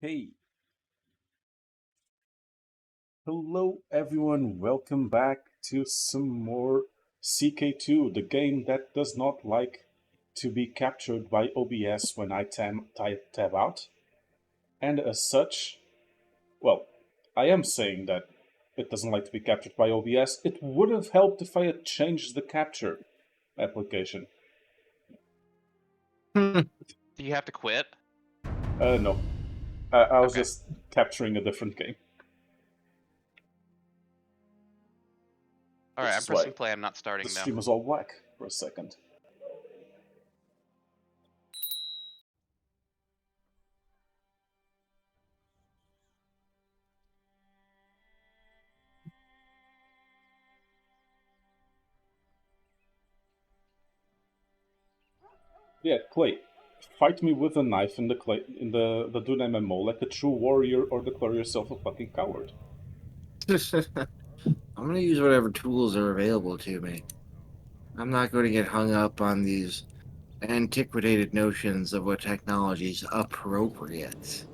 Hey, hello everyone, welcome back to some more CK2, the game that does not like to be captured by OBS when I tab out. And as such, well, I am saying that it doesn't like to be captured by OBS. It would have helped if I had changed the capture application. Do you have to quit? No, I was Okay. just capturing a different game, All which right, I'm is why pressing play. I'm not the starting though. stream was all black for a second. Yeah, Clay, fight me with a knife in the Dune MMO like a true warrior, or declare yourself a fucking coward. I'm going to use whatever tools are available to me. I'm not going to get hung up on these antiquated notions of what technology is appropriate.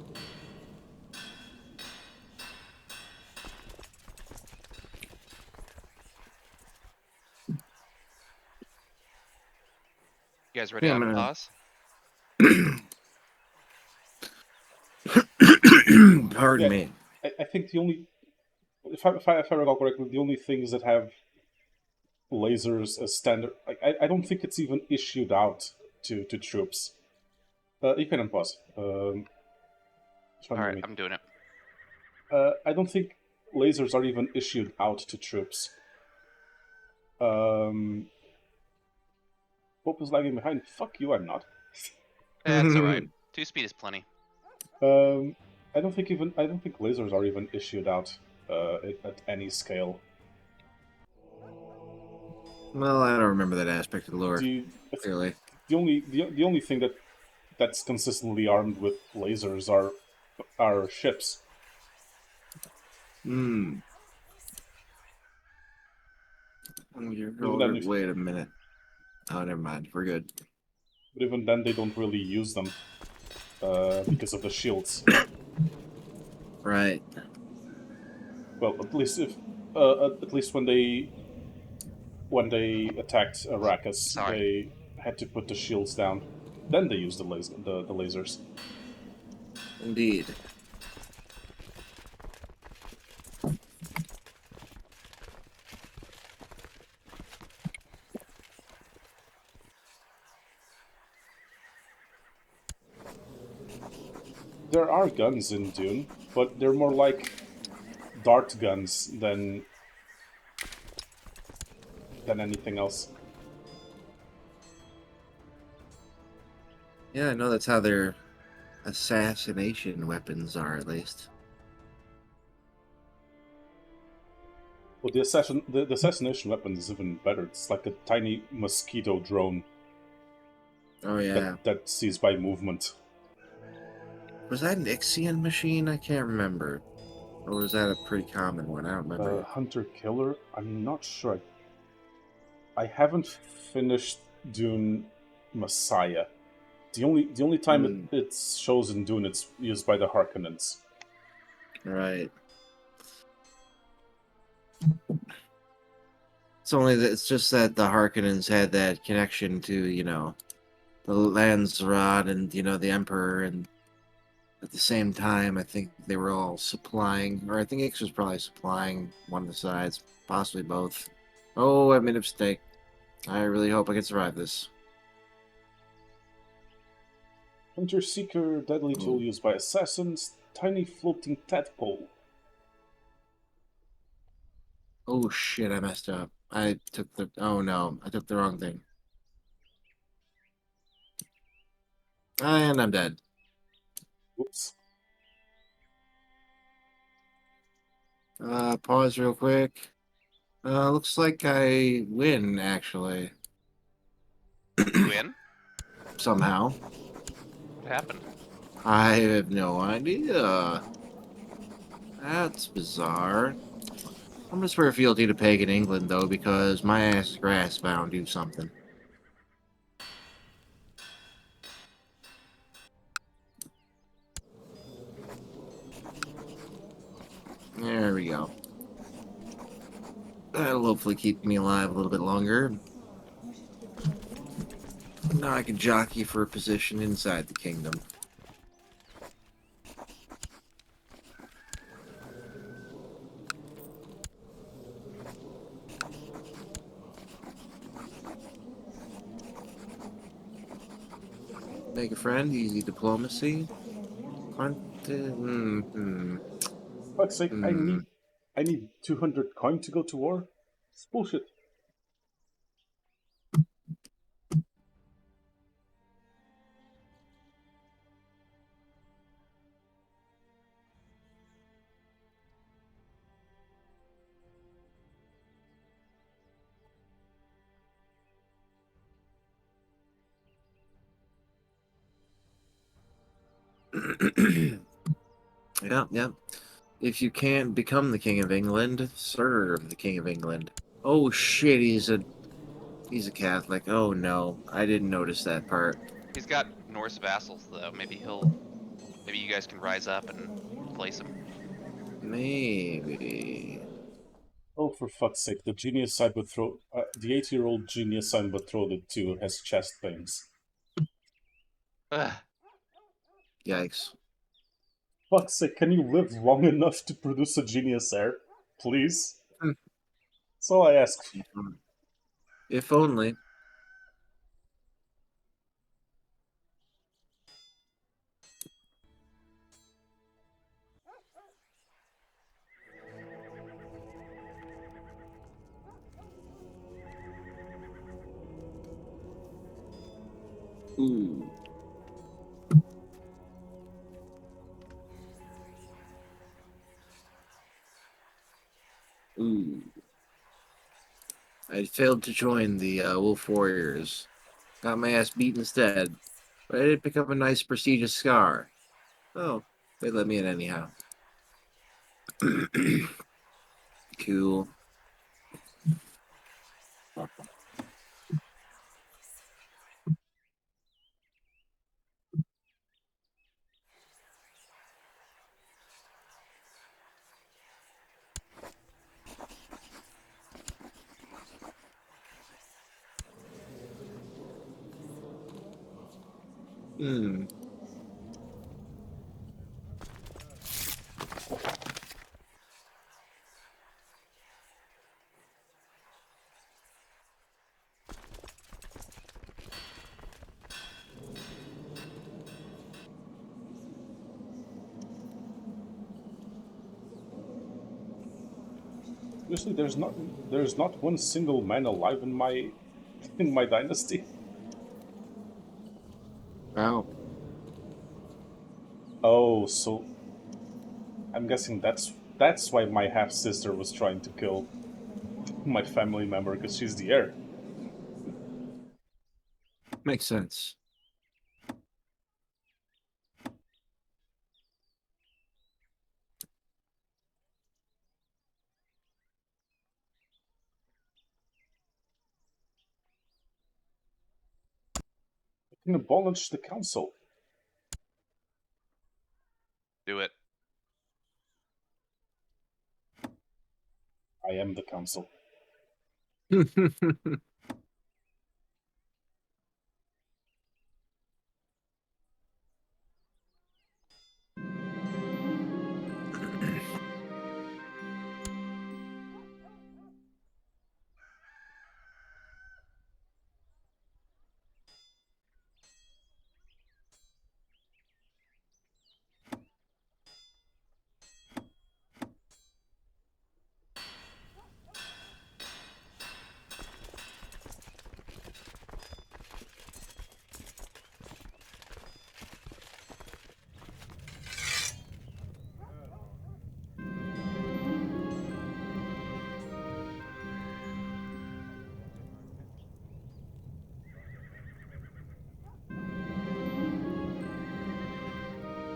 You guys ready Yeah, to I'm unpause? gonna. Pardon Yeah, me. I think the only, if I recall correctly, the only things that have lasers as standard, I don't think it's even issued out to troops. You can unpause. It's fine All with right, me. I'm doing it. I don't think lasers are even issued out to troops. Pope is lagging behind. Fuck you, I'm not. That's all right. 2 speed is plenty. Um, I don't think lasers are even issued out at any scale. Well, I don't remember that aspect of the lore, I think clearly. the only thing that's consistently armed with lasers are ships. Hmm. Even then, if, Wait a minute. Oh, never mind. We're good. but even then, they don't really use them because of the shields. Right. Well, at least when they attacked Arrakis, Sorry. they had to put the shields down. Then they used the lasers. Indeed. There are guns in Dune, but they're more like dart guns than anything else. Yeah, I know that's how their assassination weapons are, at least. Well, the assassination weapon is even better. It's like a tiny mosquito drone Oh, that yeah. that sees by movement. Was that an Ixion machine? I can't remember. Or was that a pretty common one? I don't remember. Hunter killer. I'm not sure. I haven't finished Dune Messiah. The only time Hmm. it shows in Dune, it's used by the Harkonnens. Right. It's only that it's just that the Harkonnens had that connection to, the Landsrod and, the Emperor, and at the same time, I think they were all supplying, or I think Ix was probably supplying one of the sides, possibly both. Oh, I made a mistake. I really hope I can survive this. Hunter Seeker, deadly tool Oh, used by assassins, tiny floating tadpole. oh shit, I messed up. Oh no, I took the wrong thing. And I'm dead. Whoops. Pause real quick. Looks like I win, actually. You in? Somehow. What happened? I have no idea. That's bizarre. I'm gonna swear fealty to pagan England, though, because my ass is grass bound do something. There we go. That'll hopefully keep me alive a little bit longer. Now I can jockey for a position inside the kingdom. Make a friend, easy diplomacy. Fuck's sake, I need 200 coin to go to war? It's bullshit. Yeah. If you can't become the King of England, serve the King of England. Oh shit, he's a Catholic. Oh no, I didn't notice that part. He's got Norse vassals though. Maybe you guys can rise up and replace him. Maybe. Oh, for fuck's sake, the 80-year-old genius I'm betrothed to has chest pains. Ugh. Yikes. Fuck's sake, can you live long enough to produce a genius heir? Please? Hmm. That's all I ask. If only. Ooh. Ooh. I failed to join the Wolf Warriors. Got my ass beat instead. But I did pick up a nice prestigious scar. Oh, they let me in anyhow. Cool. Hmm. Seriously, there's not one single man alive in my dynasty. Wow. Oh, so I'm guessing that's why my half sister was trying to kill my family member because she's the heir. Makes sense. I can abolish the council. Do it. I am the council.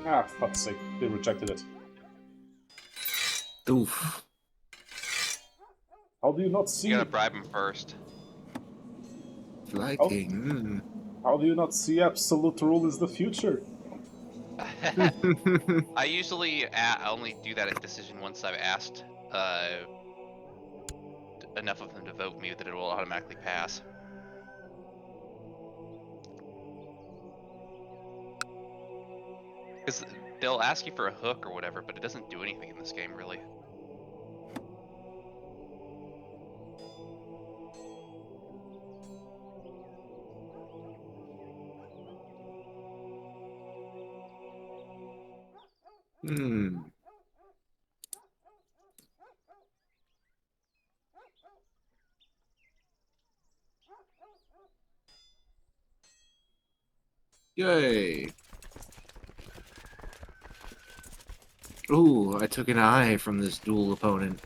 Ah, fuck's sake, they rejected it. Oof. How do you not You see? gotta bribe him first. Fly King. How do you not see absolute rule is the future? I usually only do that decision once I've asked enough of them to vote me that it will automatically pass. Because they'll ask you for a hook or whatever, but it doesn't do anything in this game, really. Hmm. Yay. Ooh, I took an eye from this dual opponent.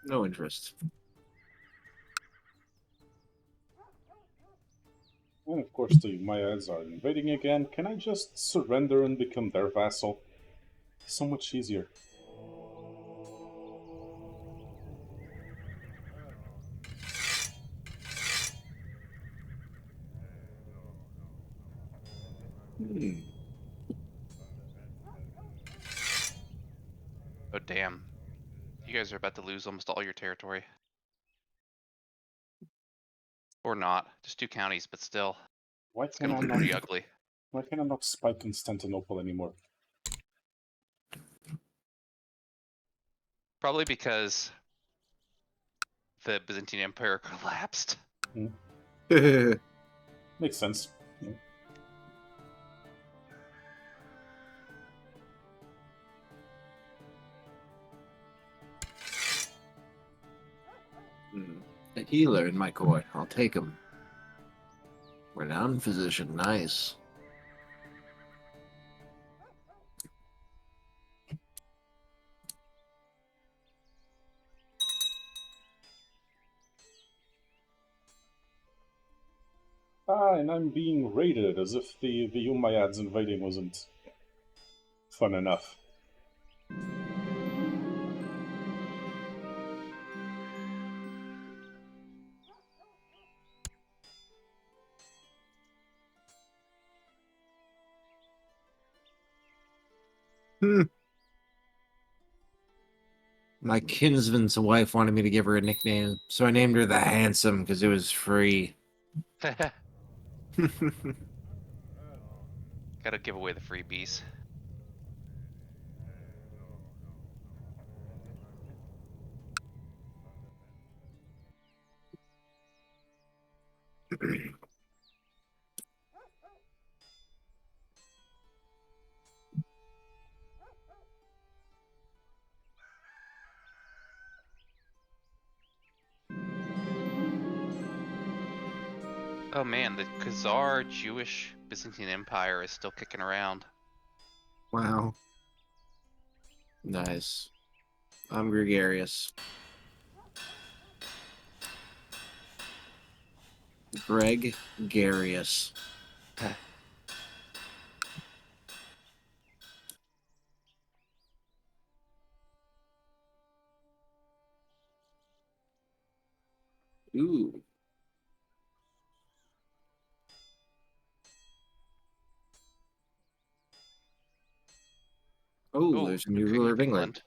No interest. And of course, the Umayyads are invading again. Can I just surrender and become their vassal? So much easier. Hmm. Oh, damn. You guys are about to lose almost all your territory. Or not. Just 2 counties, but still. Why It's can gonna I look not? pretty ugly. Why can I not spike Constantinople anymore? Probably because the Byzantine Empire collapsed. Makes sense. Hmm. A healer in my court. I'll take him. Renowned physician. Nice. Ah, and I'm being raided as if the Umayyads invading wasn't fun enough. Hmm. My kinsman's wife wanted me to give her a nickname, so I named her the Handsome because it was free. Gotta give away the freebies. Oh man, the Khazar Jewish Byzantine Empire is still kicking around. Wow. Nice. I'm gregarious. Gregarious. Ooh. Oh, Oh, there's a new new King ruler of of England.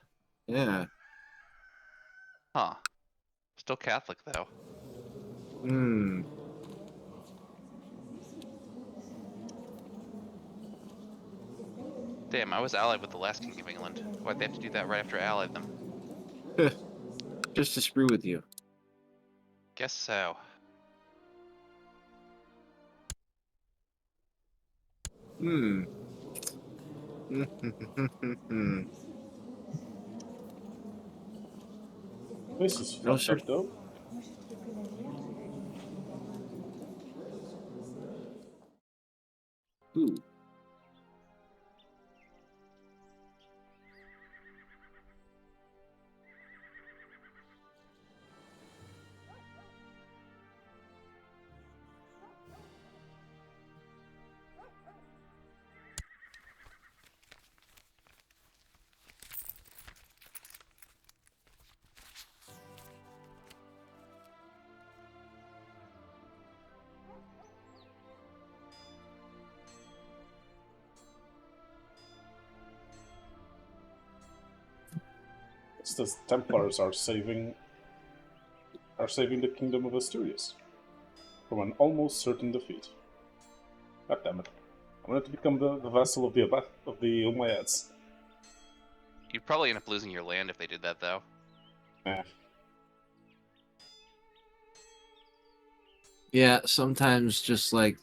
England. Yeah. Huh. Still Catholic, though. Hmm. Damn, I was allied with the last King of England. Why'd they have to do that right after I allied them? Just to screw with you. Guess so. Hmm. This is No, fucked sir. up though. Ooh. It's the Templars are saving the kingdom of Asturias from an almost certain defeat. God damn it! I wanted to become the vassal of the Umayyads. You'd probably end up losing your land if they did that, though. Eh. Yeah, sometimes just like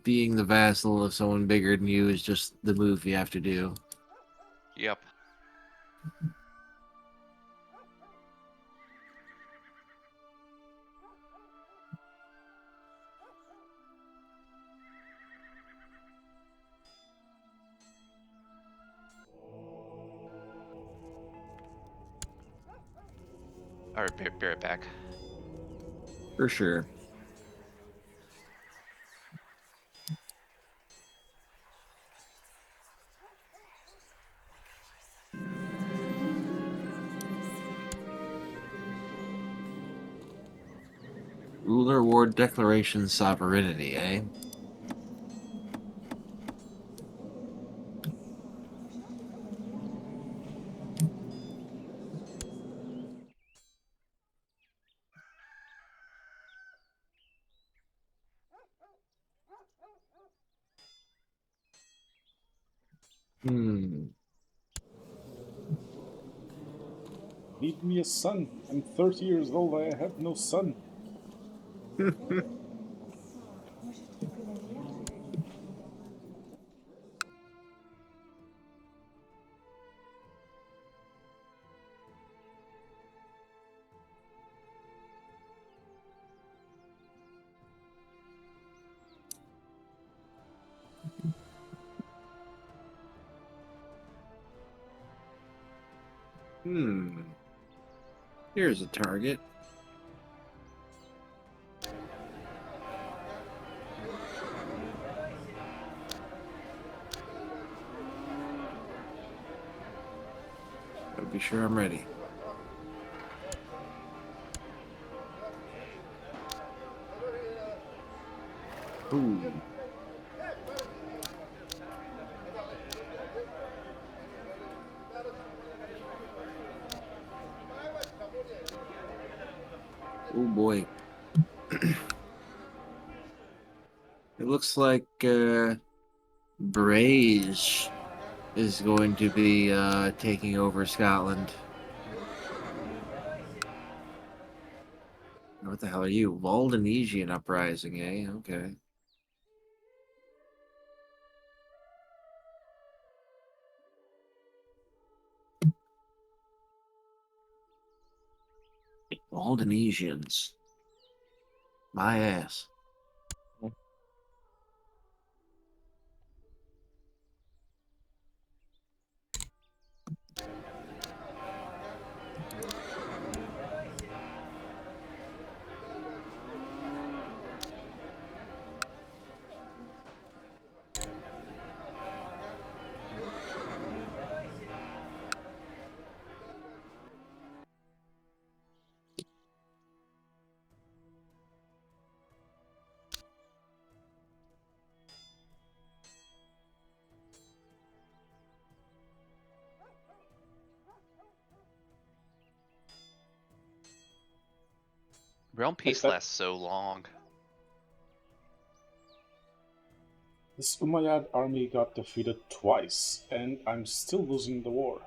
being the vassal of someone bigger than you is just the move you have to do. Yep. All right, be right back. For sure. Ruler Ward Declaration Sovereignty, eh? Hmm. Need me a son. I'm 30 years old. I have no son. Hmm. Here's a target. Gotta be sure I'm ready. Ooh. Oh boy. It looks like Brage is going to be taking over Scotland. What the hell are you? Valdonesian Uprising, eh? Okay. Valdonesians. My ass. Realm peace that- lasts so long. This Umayyad army got defeated twice, and I'm still losing the war.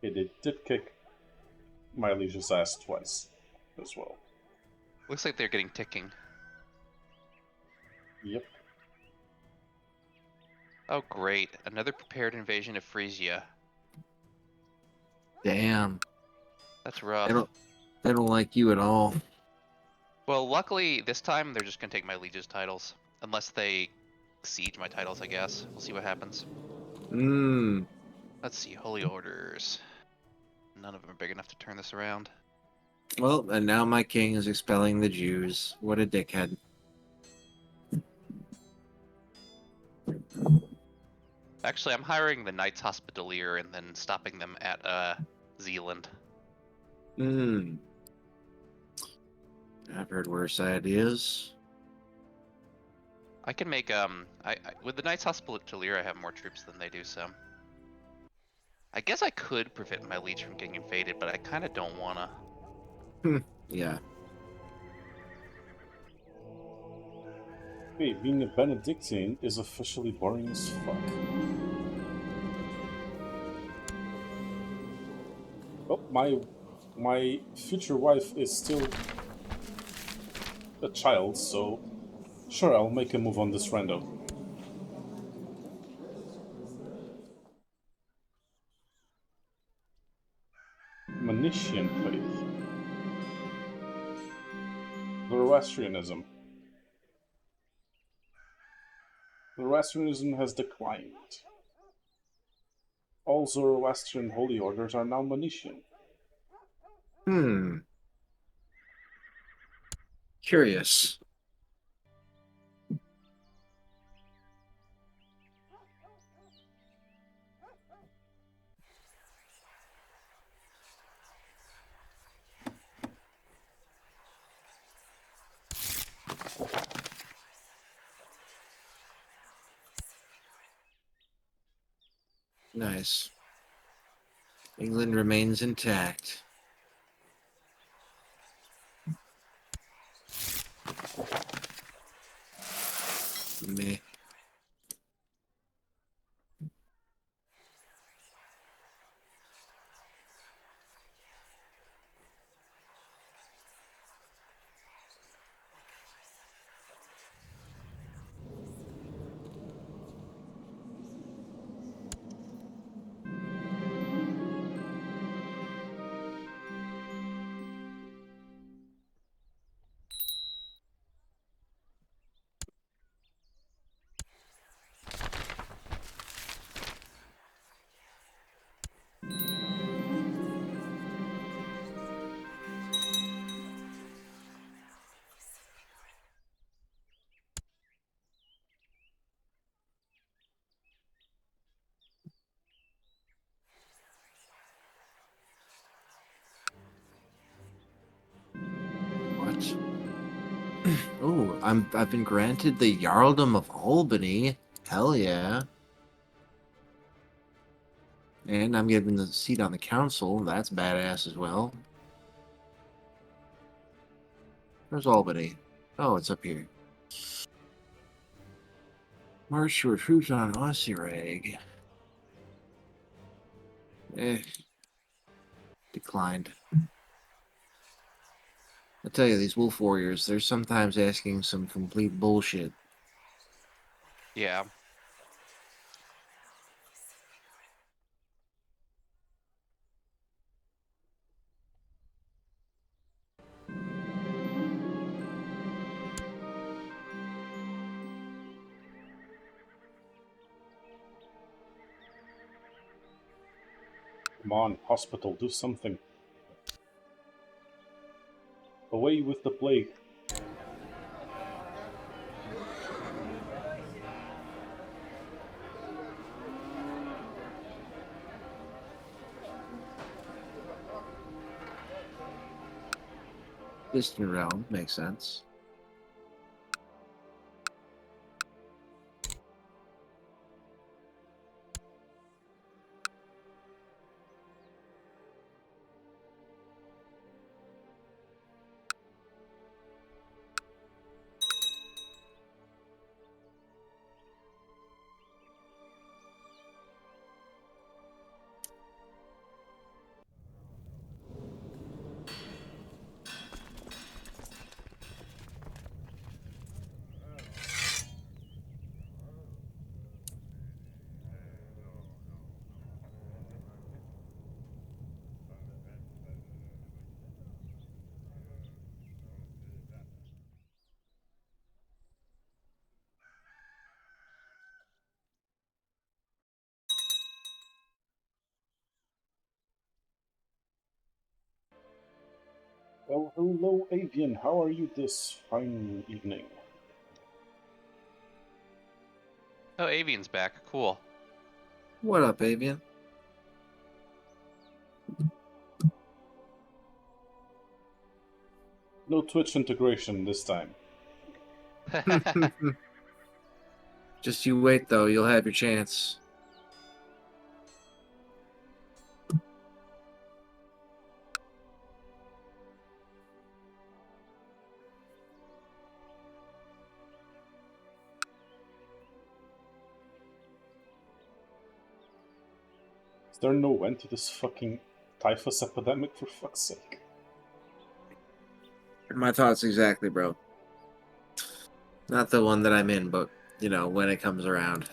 It did kick my liege's ass twice as well. Looks like they're getting ticking. Yep. Oh, great. Another prepared invasion of Frisia. Damn. That's rough. They don't like you at all. Well, luckily, this time they're just going to take my liege's titles. Unless they siege my titles, I guess. We'll see what happens. Mmm. Let's see. Holy Orders. None of them are big enough to turn this around. Well, and now my king is expelling the Jews. What a dickhead. Actually, I'm hiring the Knights Hospitalier and then stopping them at Zealand. Mmm. I've heard worse ideas. I can make with the Knights Hospitalier, I have more troops than they do, so I guess I could prevent my liege from getting invaded, but I kind of don't wanna. Yeah. Hey, being a Benedictine is officially boring as fuck. Well, my future wife is still a child, so sure, I'll make a move on this rando. Manician faith. Zoroastrianism. Zoroastrianism has declined. All Zoroastrian holy orders are now Manician. Curious. Nice. England remains intact. Meh. What? Oh, I've been granted the Jarldom of Albany. Hell yeah. And I'm given the seat on the council. That's badass as well. Where's Albany? Oh, it's up here. March your troops on Ossirag. Declined. I tell you, these wolf warriors, they're sometimes asking some complete bullshit. Yeah. Come on, hospital, do something. Away with the plague. Distant realm makes sense. Well, hello, Avian. How are you this fine evening? Oh, Avian's back. Cool. What up, Avian? No Twitch integration this time. Just you wait, though. You'll have your chance. Is there no end to this fucking typhus epidemic, for fuck's sake? My thoughts exactly, bro. Not the one that I'm in, but, you know, when it comes around.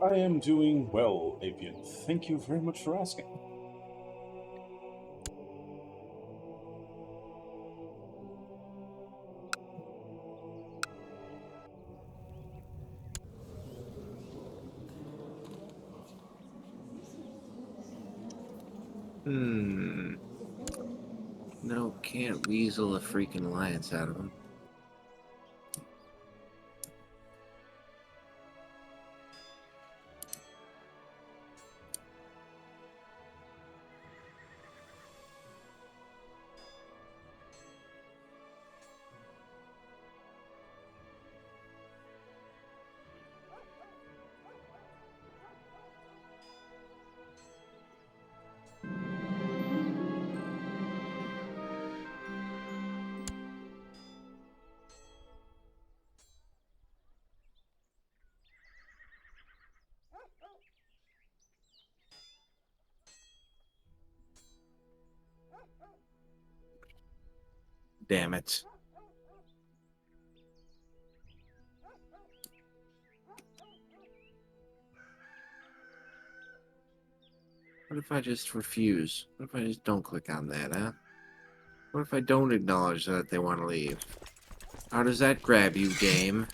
I am doing well, Avian. Thank you very much for asking. No, can't weasel a freaking alliance out of him. Damn it. What if I just refuse? What if I just don't click on that, huh? What if I don't acknowledge that they want to leave? How does that grab you, game?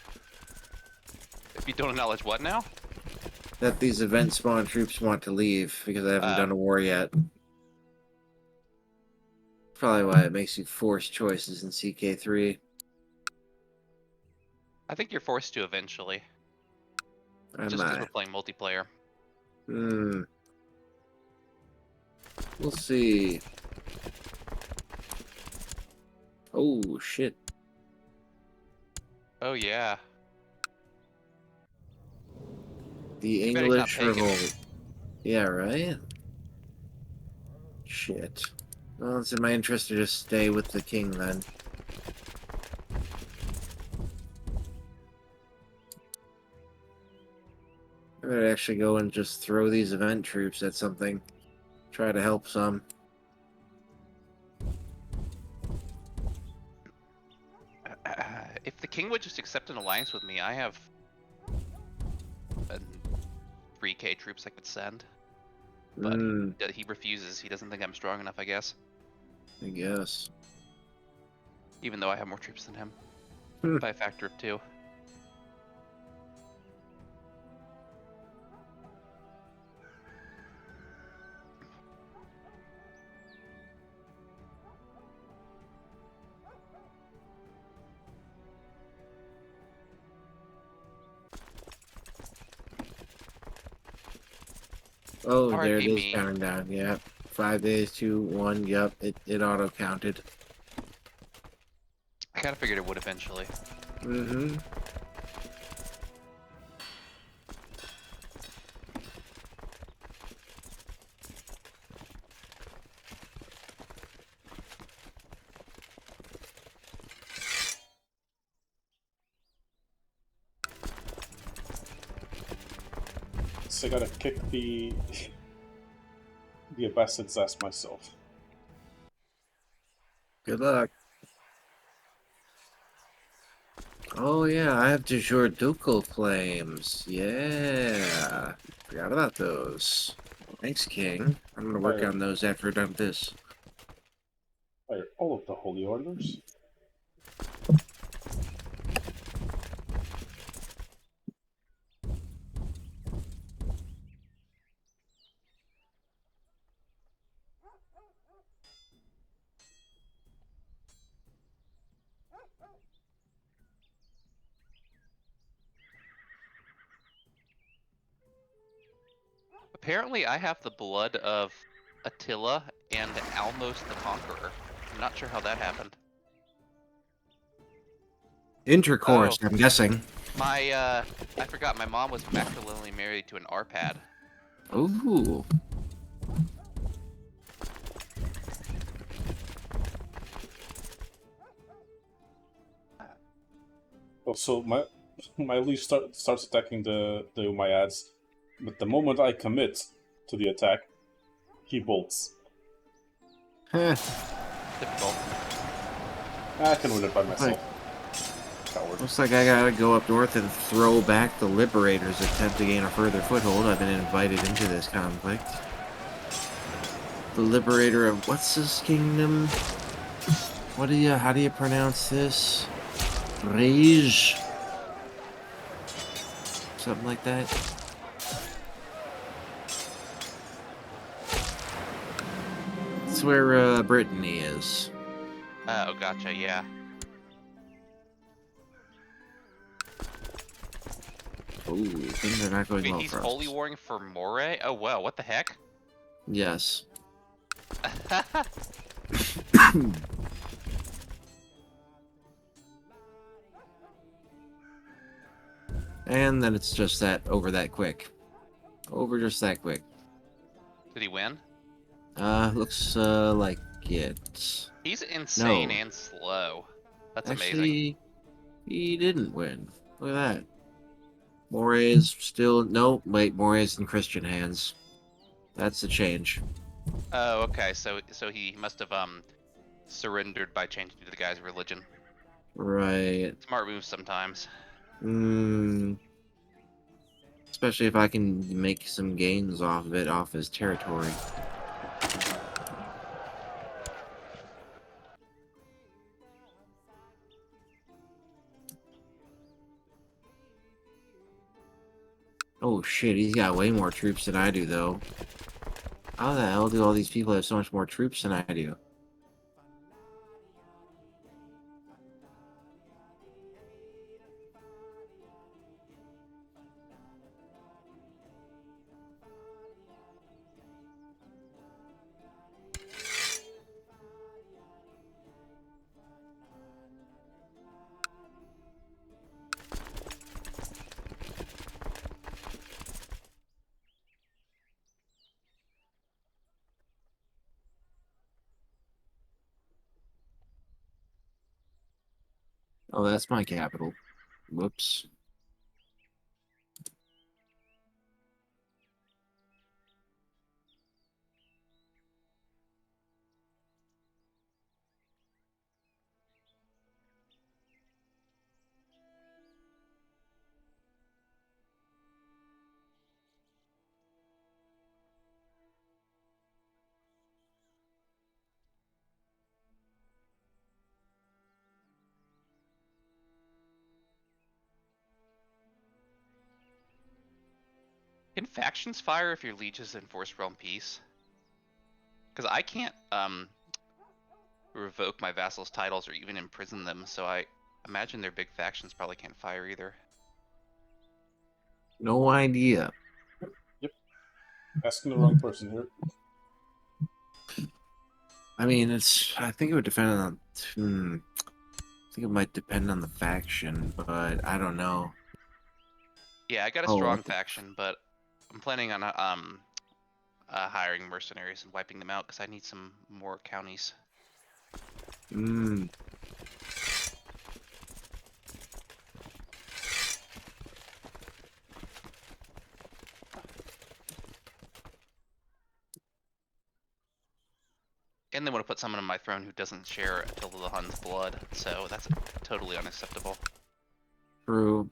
If you don't acknowledge what now? That these event spawn troops want to leave because I haven't done a war yet. Probably why it makes you force choices in CK3. I think you're forced to eventually, just because we're playing multiplayer. We'll see. Oh, shit. Oh yeah. The Too bad he's not English pagan. revolt. Yeah, right? Shit. Well, it's in my interest to just stay with the king then. I better actually go and just throw these event troops at something. Try to help some. If the king would just accept an alliance with me, I have 3K troops I could send. But he refuses. He doesn't think I'm strong enough, I guess. I guess. Even though I have more troops than him. By a factor of 2. Oh, there it RIP is me. counting down. Yep. 5 days, 2, 1. Yep. It auto counted. I kind of figured it would eventually. So I gotta kick the Abbasid's ass myself. Good luck. Oh yeah, I have de jure ducal claims. Yeah. Forgot about those. Thanks, King. I'm gonna work on those after we're done with this. Fire all of the holy orders. Apparently, I have the blood of Attila and Almos the Conqueror. I'm not sure how that happened. Intercourse, Oh. I'm guessing. My, I forgot, my mom was matrilineally married to an Arpad. Ooh. Oh, so my leech starts attacking the Umayyads, but the moment I commit to the attack, he bolts. Heh. Typical. I can win it by Like, myself. Coward. looks like I gotta go up north and throw back the Liberators' attempt to gain a further foothold. I've been invited into this conflict. The Liberator of what's this kingdom? How do you pronounce this? Rage? Something like that? It's where Brittany is. Oh, gotcha, yeah. Ooh, things are not going Wait, well he's for holy us. warring for Moray? Oh, wow, what the heck? Yes. And then it's just that over that quick. Over just that quick. Did he win? Looks like it. He's insane No. and slow. That's amazing. Actually, he didn't win. Look at that. Moray's still no, wait, Moray's in Christian hands. That's the change. Oh, okay, so he must have surrendered by changing to the guy's religion. Right. Smart move sometimes. Hmm. Especially if I can make some gains off of it, off his territory. Oh shit, he's got way more troops than I do, though. How the hell do all these people have so much more troops than I do? Oh, that's my capital. Whoops. Can factions fire if your liege is in Force Realm Peace? Because I can't revoke my vassals' titles or even imprison them, so I imagine their big factions probably can't fire either. No idea. Yep. Asking the wrong person here. I mean, I think it would depend on. I think it might depend on the faction, but I don't know. Yeah, I got a Oh, strong what the? faction, but I'm planning on hiring mercenaries and wiping them out because I need some more counties. Hmm. And they want to put someone on my throne who doesn't share Attila the Hun's blood, so that's totally unacceptable. True.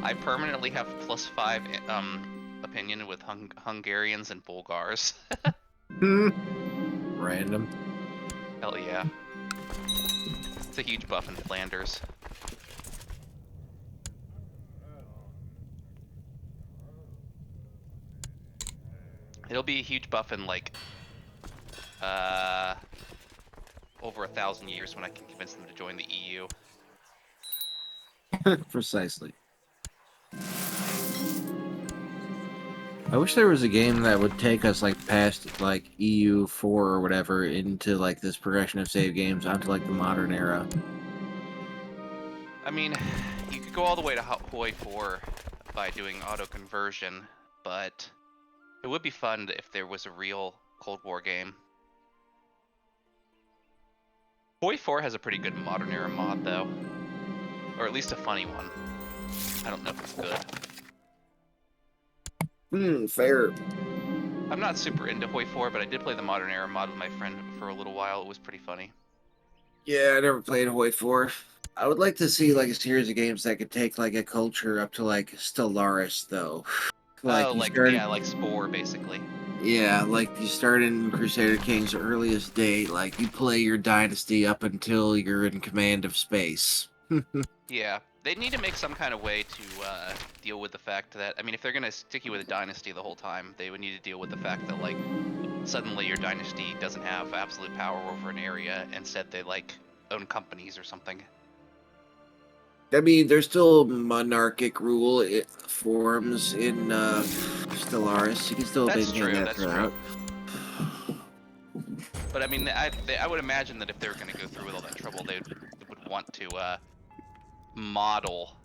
I permanently have +5 opinion with Hungarians and Bulgars. Random. Hell yeah. It's a huge buff in Flanders. It'll be a huge buff in like over 1,000 years when I can convince them to join the EU. Precisely. I wish there was a game that would take us like past like EU4 or whatever into like this progression of save games onto like the modern era. I mean, you could go all the way to Hoi 4 by doing auto conversion, but it would be fun if there was a real Cold War game. Hoi 4 has a pretty good modern era mod though, or at least a funny one. I don't know if it's good. Fair. I'm not super into Hoi 4, but I did play the modern era mod with my friend for a little while. It was pretty funny. Yeah, I never played Hoi 4. I would like to see like a series of games that could take like a culture up to like Stellaris though. Like Oh, you like started, yeah, like Spore basically. yeah, like you start in Crusader Kings earliest date, like you play your dynasty up until you're in command of space. Yeah, they need to make some kind of way to deal with the fact that, I mean, if they're gonna stick you with a dynasty the whole time, they would need to deal with the fact that like suddenly your dynasty doesn't have absolute power over an area. Instead, they like own companies or something. I mean, there's still monarchic rule forms in Stellaris. You can still That's maintain true. that That's true. throughout. But I mean, I would imagine that if they were gonna go through with all that trouble, they would want to model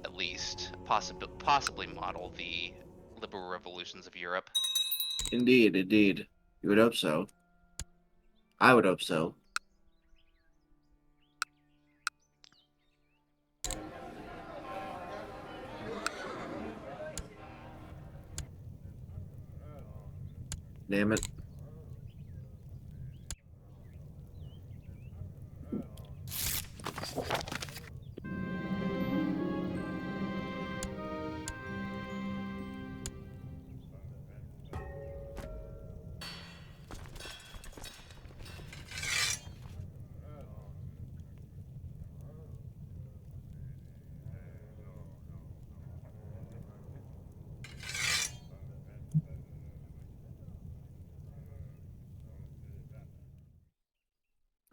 at least possibly model the liberal revolutions of Europe. Indeed, indeed. You would hope so. I would hope so. Damn it.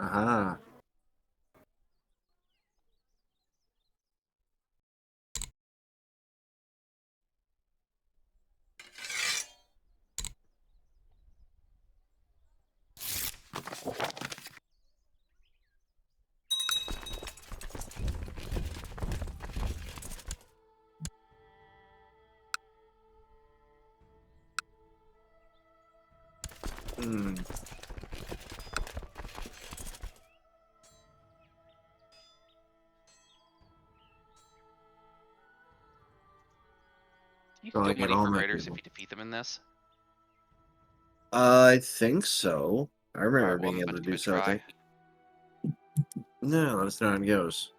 Aha. Hmm. You Oh, I steal get money all from my raiders if people. you defeat them in this. I think so. I remember Alright, well, being I'm able about to to give do it a so, I try. think. No, let us know how it goes.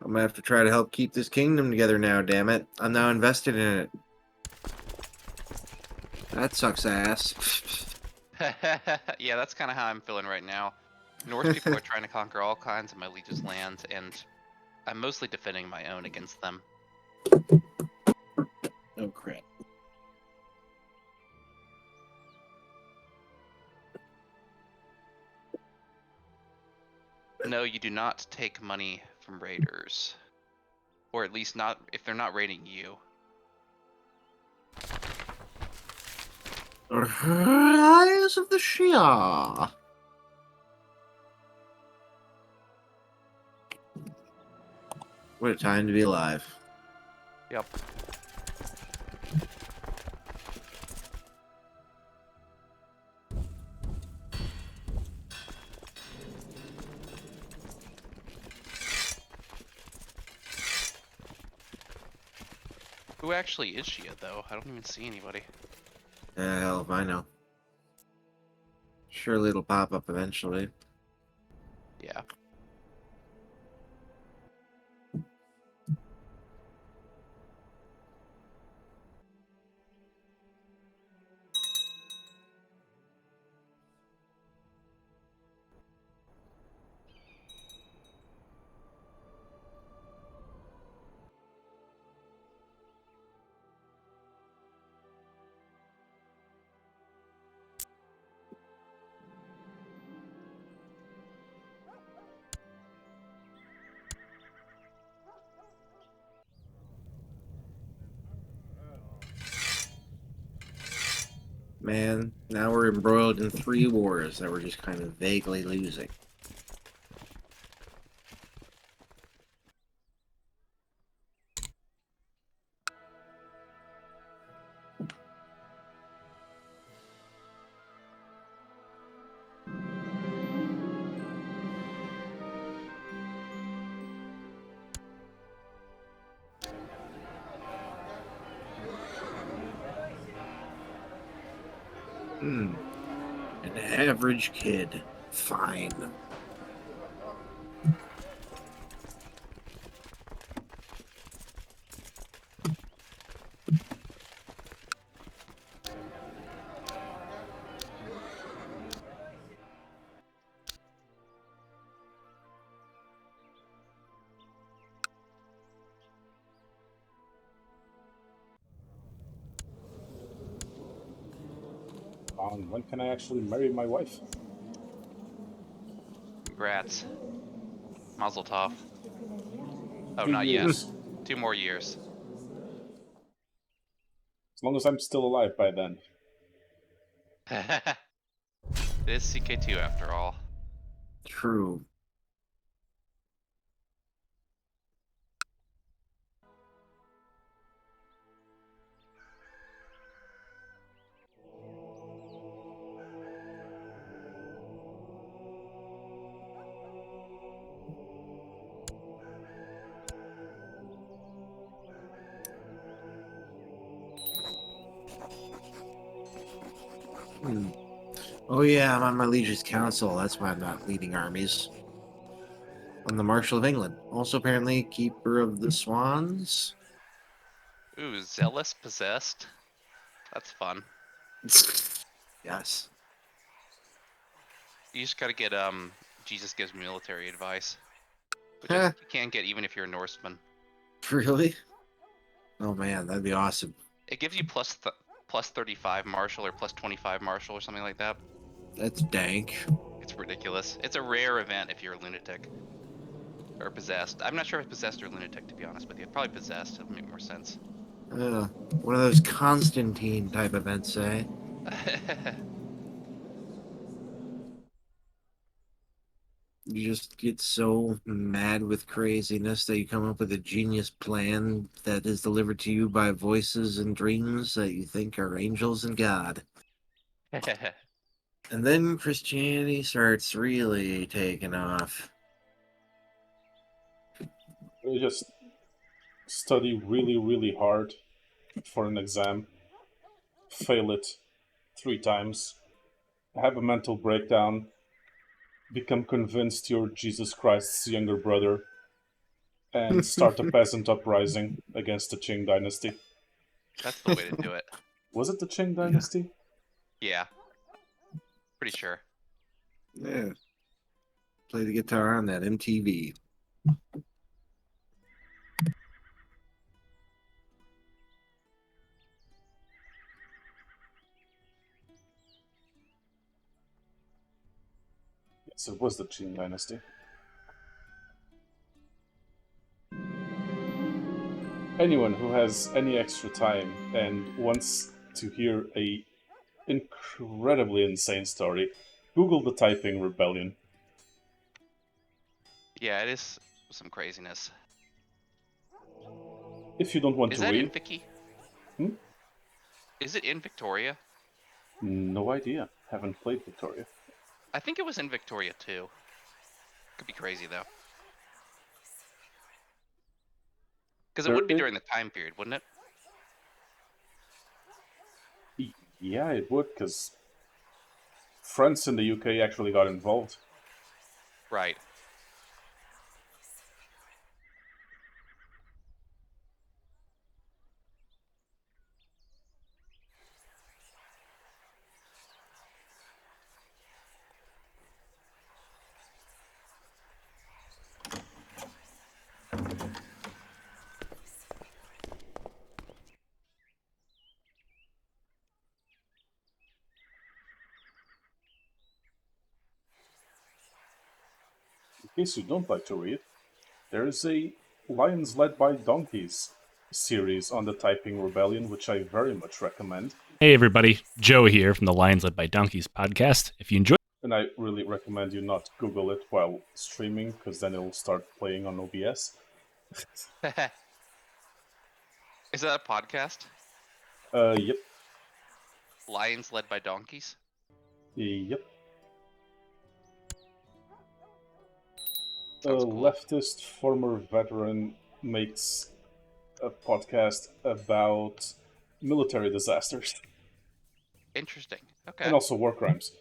I'm gonna have to try to help keep this kingdom together now, damn it. I'm now invested in it. That sucks ass. Yeah, that's kind of how I'm feeling right now. Norse people are trying to conquer all kinds of my liege's lands, and I'm mostly defending my own against them. Oh crap. No, you do not take money from raiders. Or at least not if they're not raiding you. Rise of the Shia. What a time to be alive. Yep. Who actually is Shia, though? I don't even see anybody. Hell if I know. Surely it'll pop up eventually. Yeah. Man, now we're embroiled in 3 wars that we're just kind of vaguely losing. Hmm. An average kid. Fine. When can I actually marry my wife? Congrats. Mazel tov. Oh, 2 not yet. years. 2 more years. As long as I'm still alive by then. It is CK2 after all. True. Hmm. Oh yeah, I'm on my liege's council. That's why I'm not leading armies. I'm the Marshal of England. Also apparently Keeper of the Swans. Ooh, zealous possessed. That's fun. Yes. You just gotta get Jesus gives military advice, which I Huh, think you can get even if you're a Norseman. really? Oh man, that'd be awesome. It gives you plus 35 martial or plus 25 martial or something like that. That's dank. It's ridiculous. It's a rare event if you're a lunatic or possessed. I'm not sure if possessed or lunatic, to be honest with you. Probably possessed. It'll make more sense. One of those Constantine type events, eh? You just get so mad with craziness that you come up with a genius plan that is delivered to you by voices and dreams that you think are angels and God. And then Christianity starts really taking off. I just study really, really hard for an exam, fail it 3 times, have a mental breakdown, become convinced you're Jesus Christ's younger brother, and start a peasant uprising against the Qing dynasty. That's the way to do it. Was it the Qing Yeah. dynasty? Yeah, pretty sure. Yeah. Play the guitar on that MTV. Yes, it was the Qing dynasty. Anyone who has any extra time and wants to hear a incredibly insane story, Google the Taiping Rebellion. Yeah, it is some craziness. If you don't want Is to that in read, Vicky? hmm? Is it in Victoria? No idea. Haven't played Victoria. I think it was in Victoria too. Could be crazy though. Because it There would be is, during the time period, wouldn't it? yeah, it would, because France and the UK actually got involved. Right. In case you don't like to read, there is a Lions Led by Donkeys. series on the Typing Rebellion, which I very much recommend. Hey, everybody. Joe here from the Lions Led by Donkeys podcast. If you enjoy, And I really recommend you not Google it while streaming, because then it'll start playing on OBS. Is that a podcast? Yep. Lions led by donkeys? Yep. A Sounds cool. leftist former veteran makes a podcast about military disasters Interesting. Okay. and also war crimes.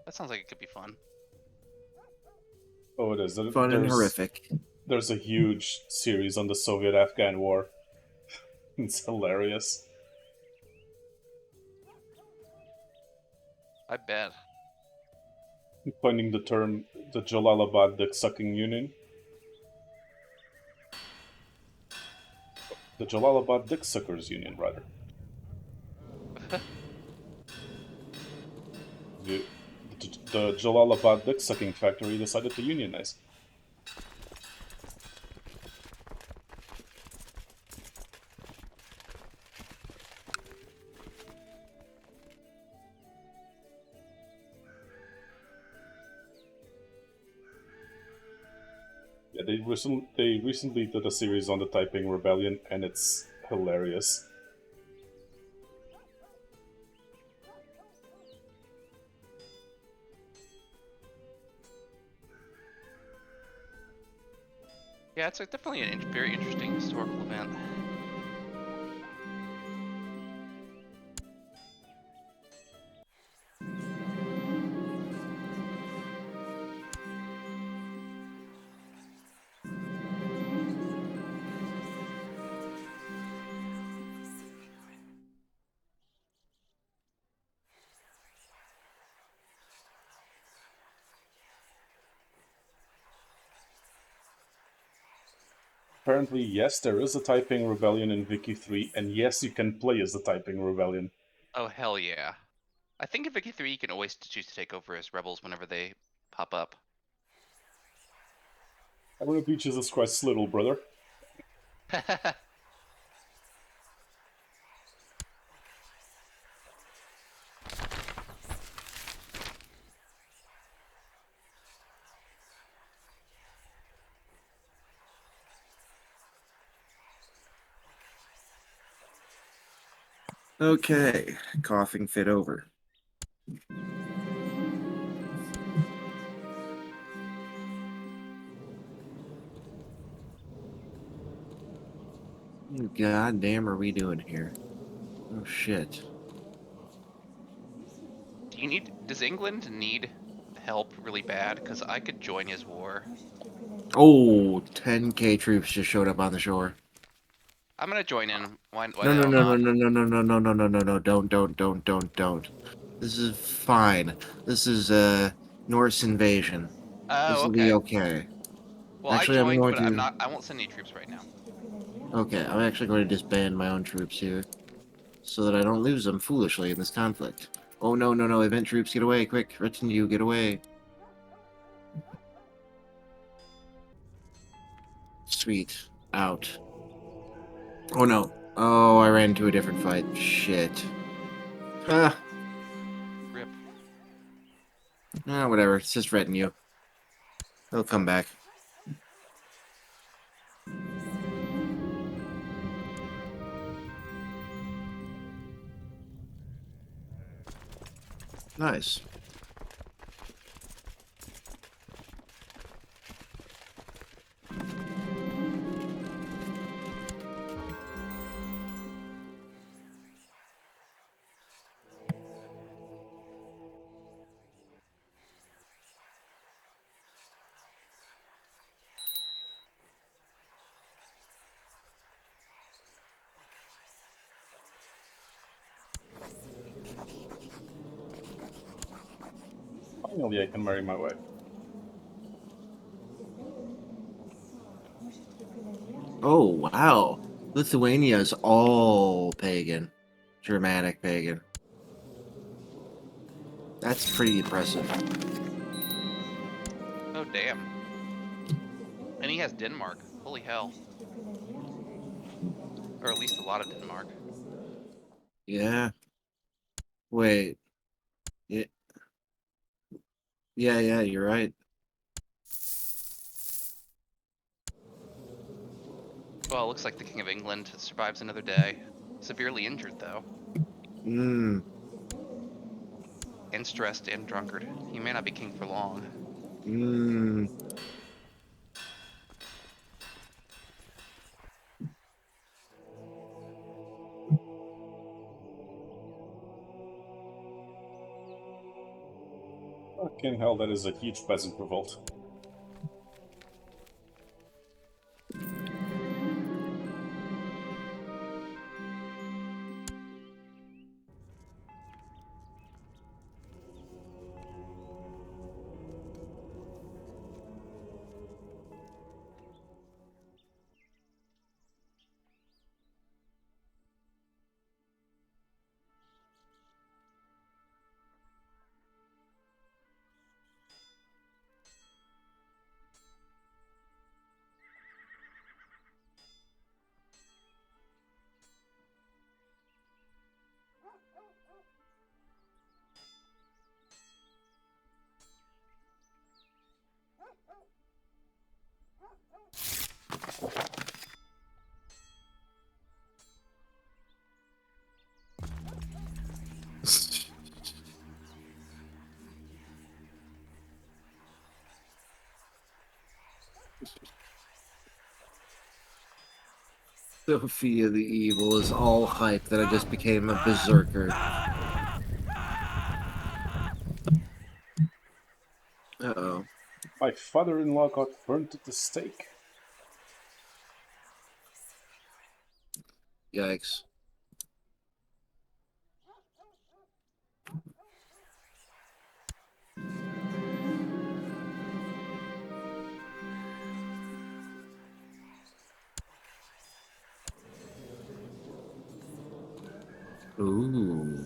That sounds like it could be fun. Oh, it is. Fun and horrific. There's a huge series on the Soviet-Afghan War. It's hilarious. I bet. Coining the term the Jalalabad dick-sucking union. The Jalalabad Dick Suckers Union, rather. The Jalalabad Dick Sucking Factory decided to unionize. Yeah, they recently did a series on the Typing Rebellion, and it's hilarious. Yeah, it's definitely a very interesting historical event. Apparently, yes, there is a Typing Rebellion in Wiki 3, and yes, you can play as the Typing Rebellion. Oh, hell yeah. I think in Wiki 3 you can always choose to take over as rebels whenever they pop up. I want to be Jesus Christ's little brother. Okay, coughing fit over. What God damn are we doing here? Oh shit. Does England need help really bad? Because I could join his war. Oh, 10K troops just showed up on the shore. I'm gonna join in. Why No, the no, hell no, no, not? no, no, no, no, no, no, no, no, no, don't. This is fine. This is a Norse invasion. This Oh, will be okay. okay. Well, I Actually, I'm joined, going but I'm to... not. I won't send any troops right now. Okay, I'm actually going to disband my own troops here, so that I don't lose them foolishly in this conflict. Oh, no, no, no, event troops, get away, quick, retinue, get away. Sweet. Out. Oh, no. Oh, I ran into a different fight. Shit. Ah, Rip. whatever, it's just retinue. They'll come back. Nice. Finally, I can marry my wife. Oh, wow. Lithuania's all pagan. Germanic pagan. That's pretty impressive. Oh, damn. And he has Denmark. Holy hell. or at least a lot of Denmark. Yeah. Wait. Yeah. Yeah, you're right. Well, it looks like the King of England survives another day. Severely injured, though, Hmm. and stressed and drunkard. He may not be king for long. Hmm. Fucking hell, that is a huge peasant revolt. Sophia the Evil is all hype that I just became a berserker. Uh-oh. My father-in-law got burnt at the stake. Yikes. Ooh.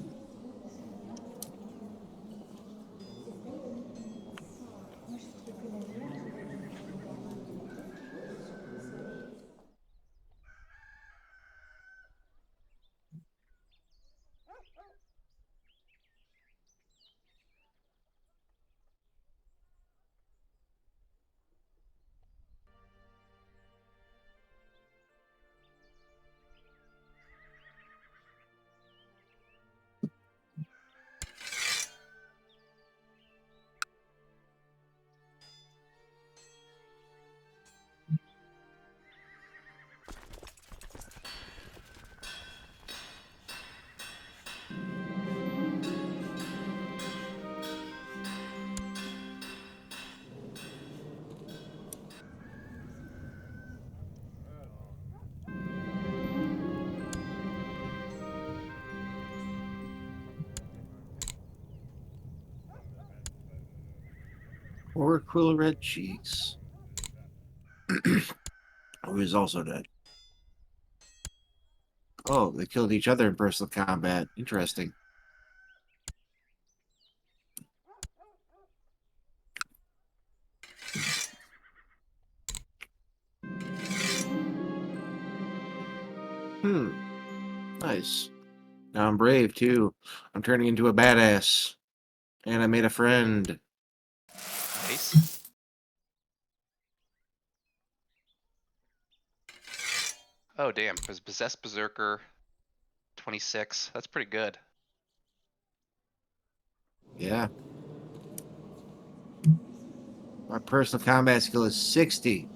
Or Quill Red Cheeks. Who is also dead. Oh, they killed each other in personal combat. Interesting. Hmm. Nice. Now I'm brave too. I'm turning into a badass. And I made a friend. Nice. Oh, damn. Possessed Berserker 26. That's pretty good. Yeah. My personal combat skill is 60.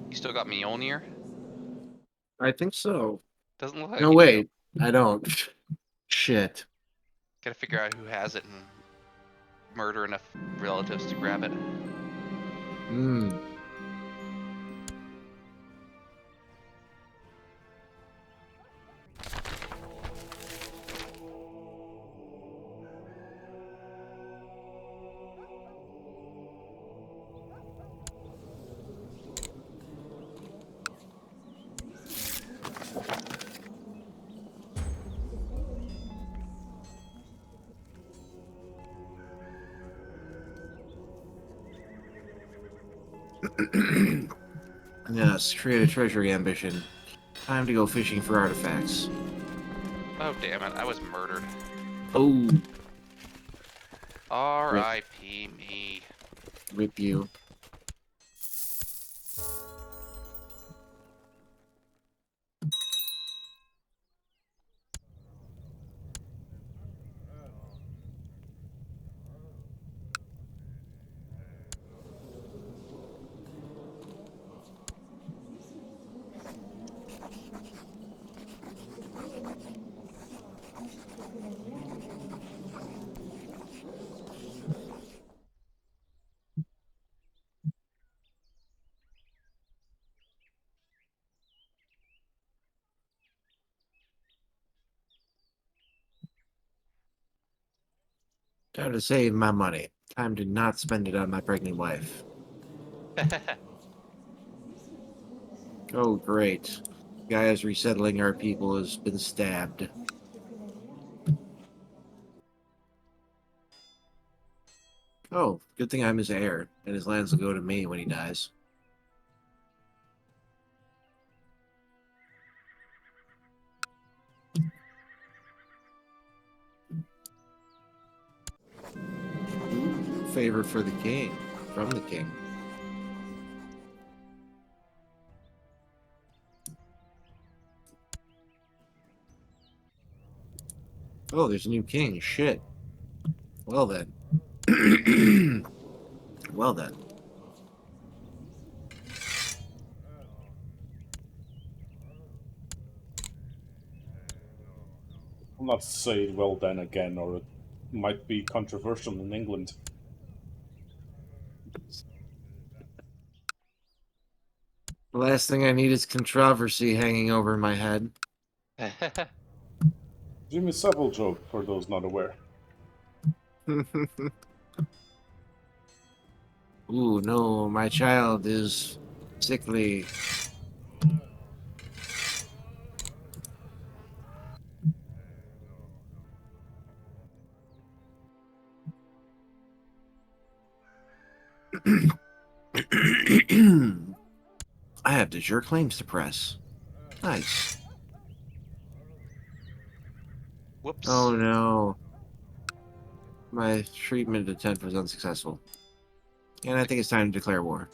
You still got Mjolnir? I think so. Doesn't look like No, you do. wait. I don't. Shit. Gotta figure out who has it and murder enough relatives to grab it. Hmm. Yes, create a treasury ambition. Time to go fishing for artifacts. Oh, damn it. I was murdered. Oh, rip, R.I.P. me. rip you. Time to save my money. Time to not spend it on my pregnant wife. Oh, great. Guy is resettling our people has been stabbed. Oh, good thing I'm his heir, and his lands will go to me when he dies. Ooh, favor for the king. From the king. Oh, there's a new king. Shit. Well then. Well then. I'll not say well then again, or it might be controversial in England. The last thing I need is controversy hanging over my head. Jimmy Savile joke for those not aware. Ooh, no, my child is sickly. I have de jure claims to press. Nice. Whoops. Oh no. My treatment attempt was unsuccessful. And I think it's time to declare war.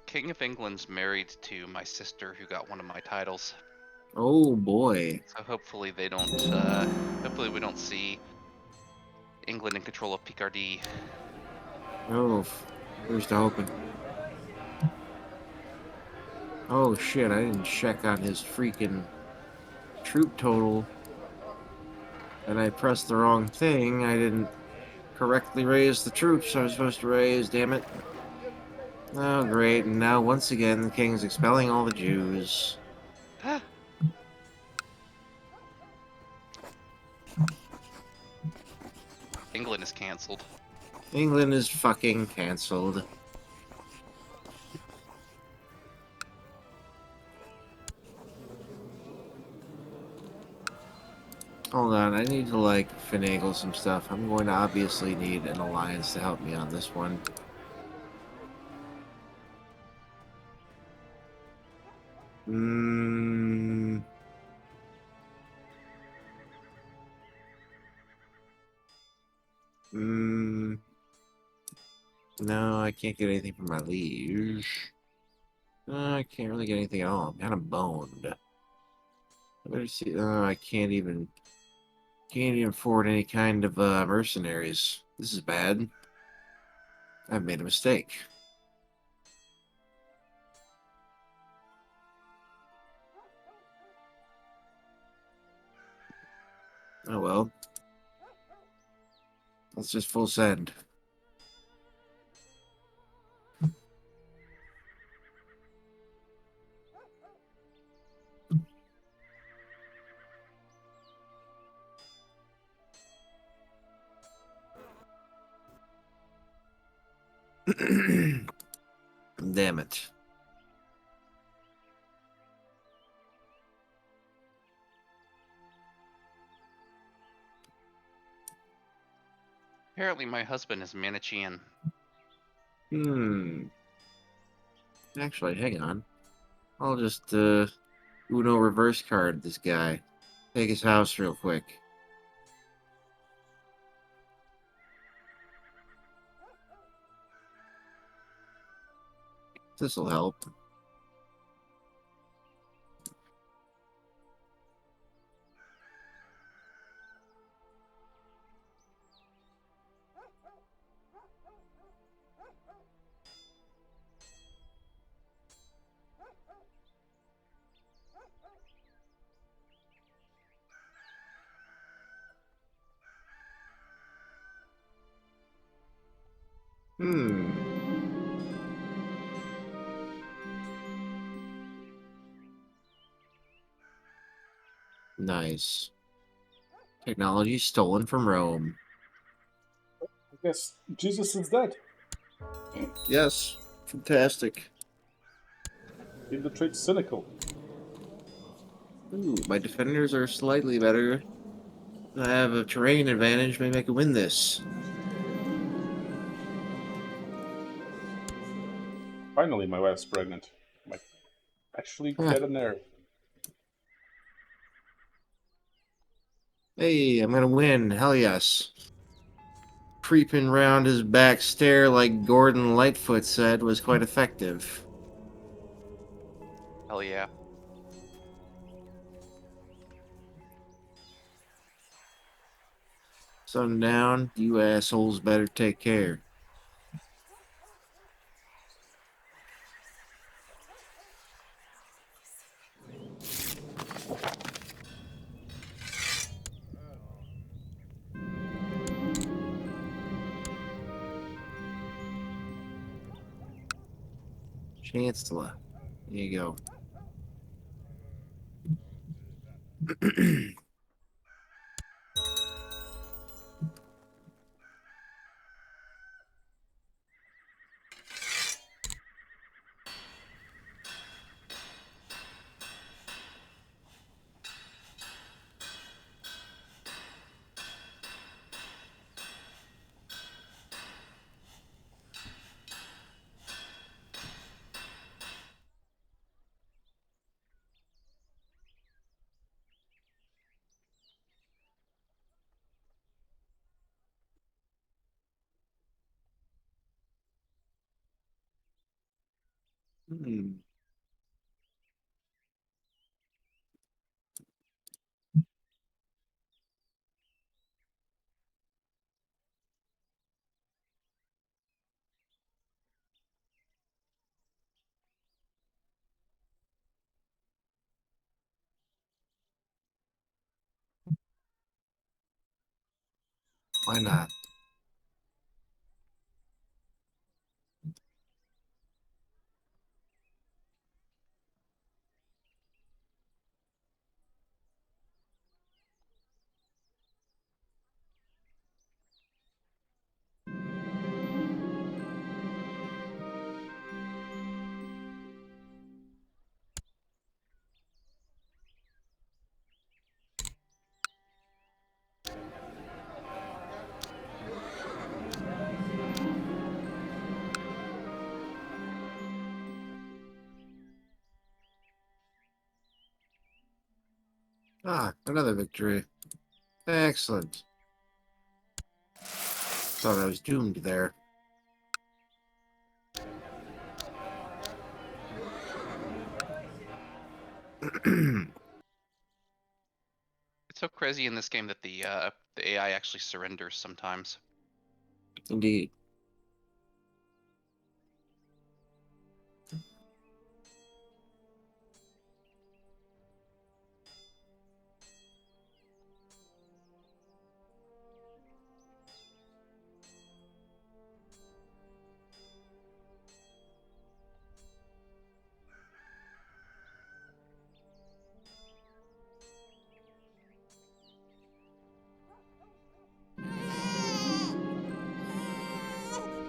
King of England's married to my sister who got one of my titles. Oh boy. So hopefully they don't, hopefully we don't see England in control of Picardy. Oh, here's to hoping. Oh shit, I didn't check on his freaking troop total. And I pressed the wrong thing. I didn't correctly raise the troops I was supposed to raise, damn it. Oh, great. And now, once again, the king's expelling all the Jews. England is cancelled. England is fucking cancelled. Hold on, I need to, like, finagle some stuff. I'm going to obviously need an alliance to help me on this one. Hmm. Hmm. No, I can't get anything from my liege. I can't really get anything at all. I'm kind of boned. I better see. I can't even afford any kind of mercenaries. This is bad. I've made a mistake. Oh well. Let's just full send. Damn it. Apparently my husband is Manichean. Hmm. Actually, hang on. I'll just Uno reverse card this guy. Take his house real quick. This'll help. Hmm. Nice. Technology stolen from Rome. I guess Jesus is dead. Yes. Fantastic. In the trait cynical. Ooh, my defenders are slightly better. I have a terrain advantage. Maybe I can win this. Finally, my wife's pregnant. Might actually Huh. get a nerve. Hey, I'm gonna win. Hell yes. Creeping round his back stair like Gordon Lightfoot said was quite effective. Hell yeah. Sundown, you assholes better take care. Chancellor. There you go. Hmm. Why not? Ah, another victory. Excellent. Thought I was doomed there. It's so crazy in this game that the AI actually surrenders sometimes. Indeed.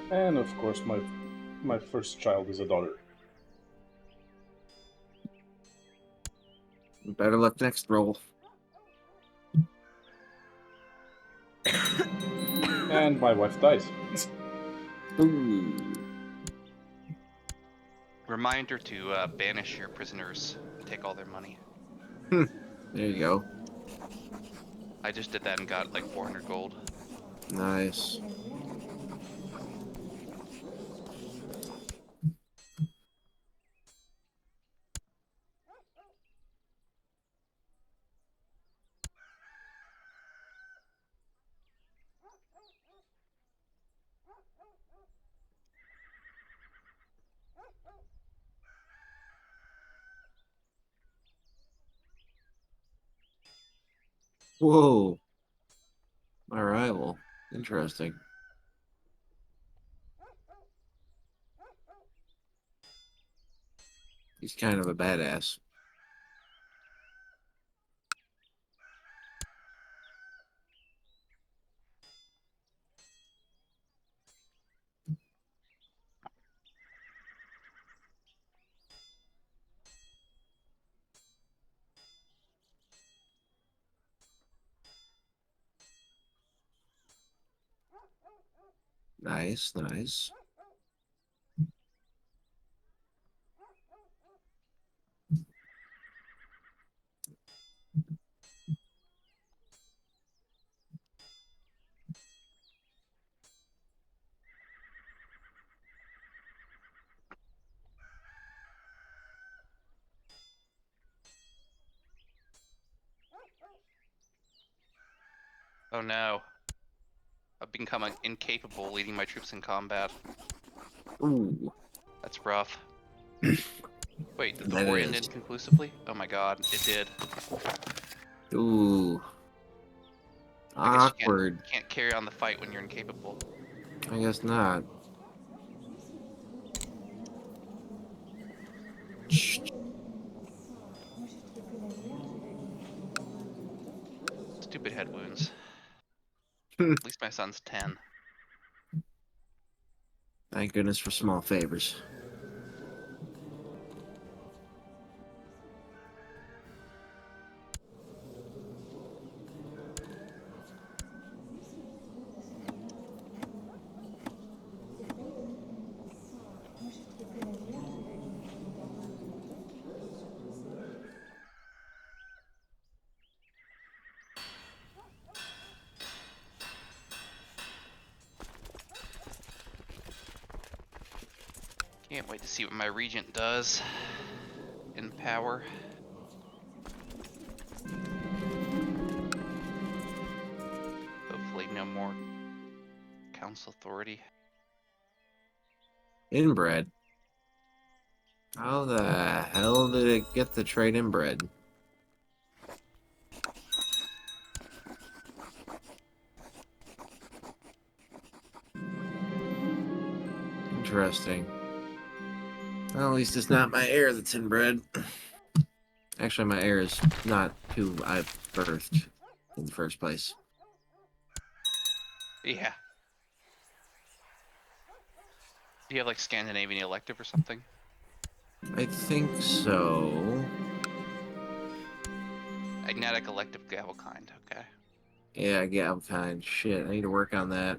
And of course, my first child is a daughter. Better luck next roll. And my wife dies. Ooh. Reminder to banish your prisoners. Take all their money. There you go. I just did that and got like 400 gold. Nice. Whoa. My rival. Interesting. He's kind of a badass. Nice, nice. Oh no. I've become incapable leading my troops in combat. Ooh, That's rough. Wait, did the that war end is. inconclusively? Oh my god, it did. Ooh, I guess you awkward. can't carry on the fight when you're incapable. I guess not. Stupid head wounds. At least my son's 10. Thank goodness for small favors. Can't wait to see what my regent does in power. Hopefully no more council authority. Inbred. How the hell did it get the trait inbred? Interesting. Well, at least it's not my heir that's inbred. Actually, my heir is not who I birthed in the first place. Yeah. Do you have like Scandinavian elective or something? I think so. Agnatic elective Gavelkind, okay. Yeah, yeah, I'm kind. Shit, I need to work on that.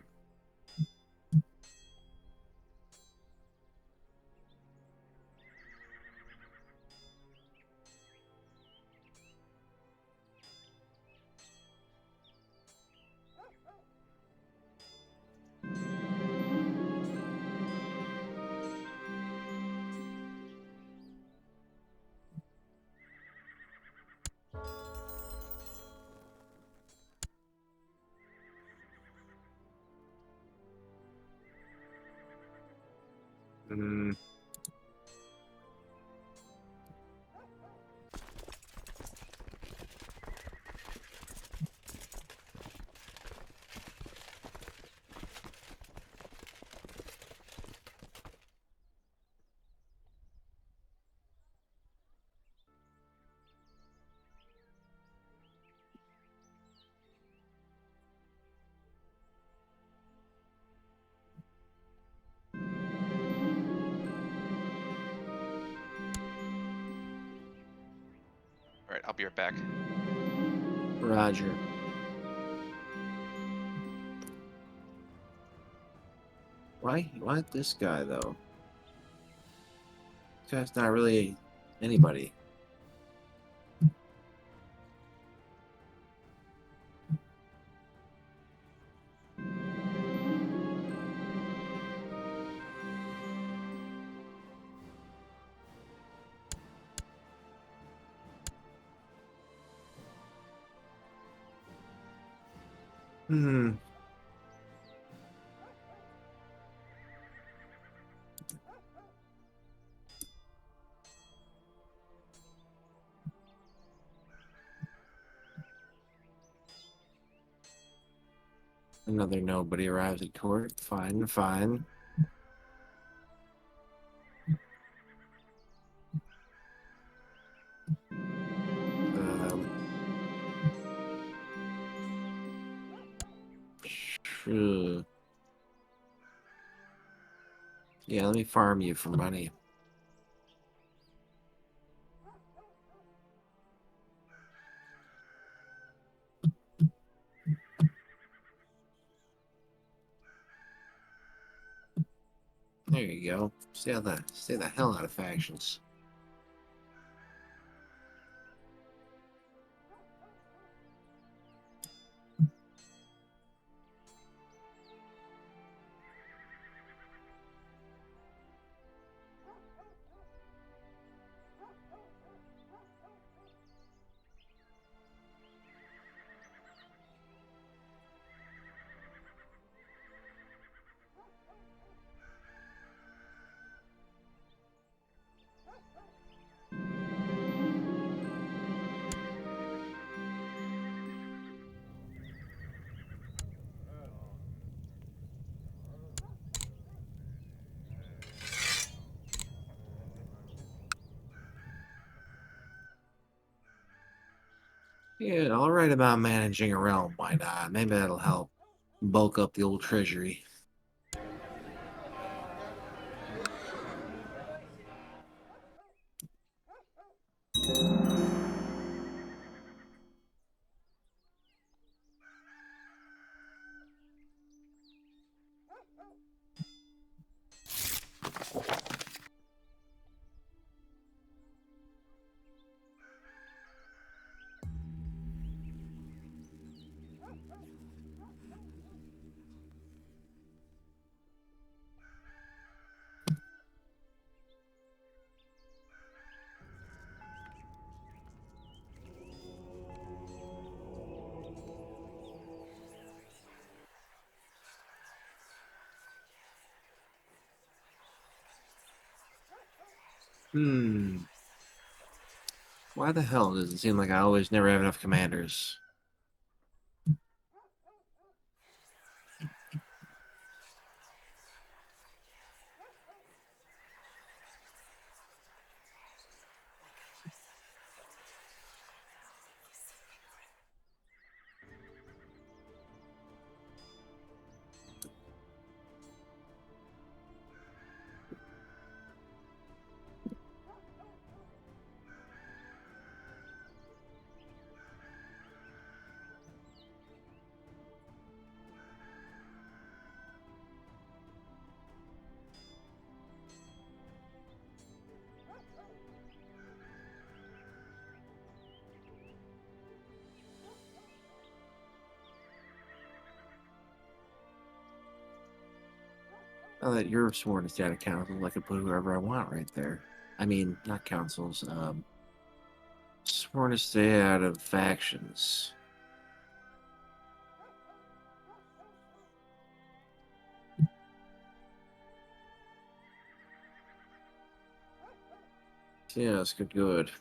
Hmm. Alright, I'll be right back. Roger. Why this guy though? Guy's not really anybody. Hmm. Another nobody arrives at court. Fine, fine. Um, sure. Yeah, let me farm you for money. There you go. Stay the hell out of factions. Yeah, I'll write about managing a realm. Why not? Maybe that'll help bulk up the old treasury. Hmm. Why the hell does it seem like I always never have enough commanders? Now that you're sworn as data council, I could put whoever I want right there. I mean, not councils. Sworn to stay out of factions. Yes, good, good.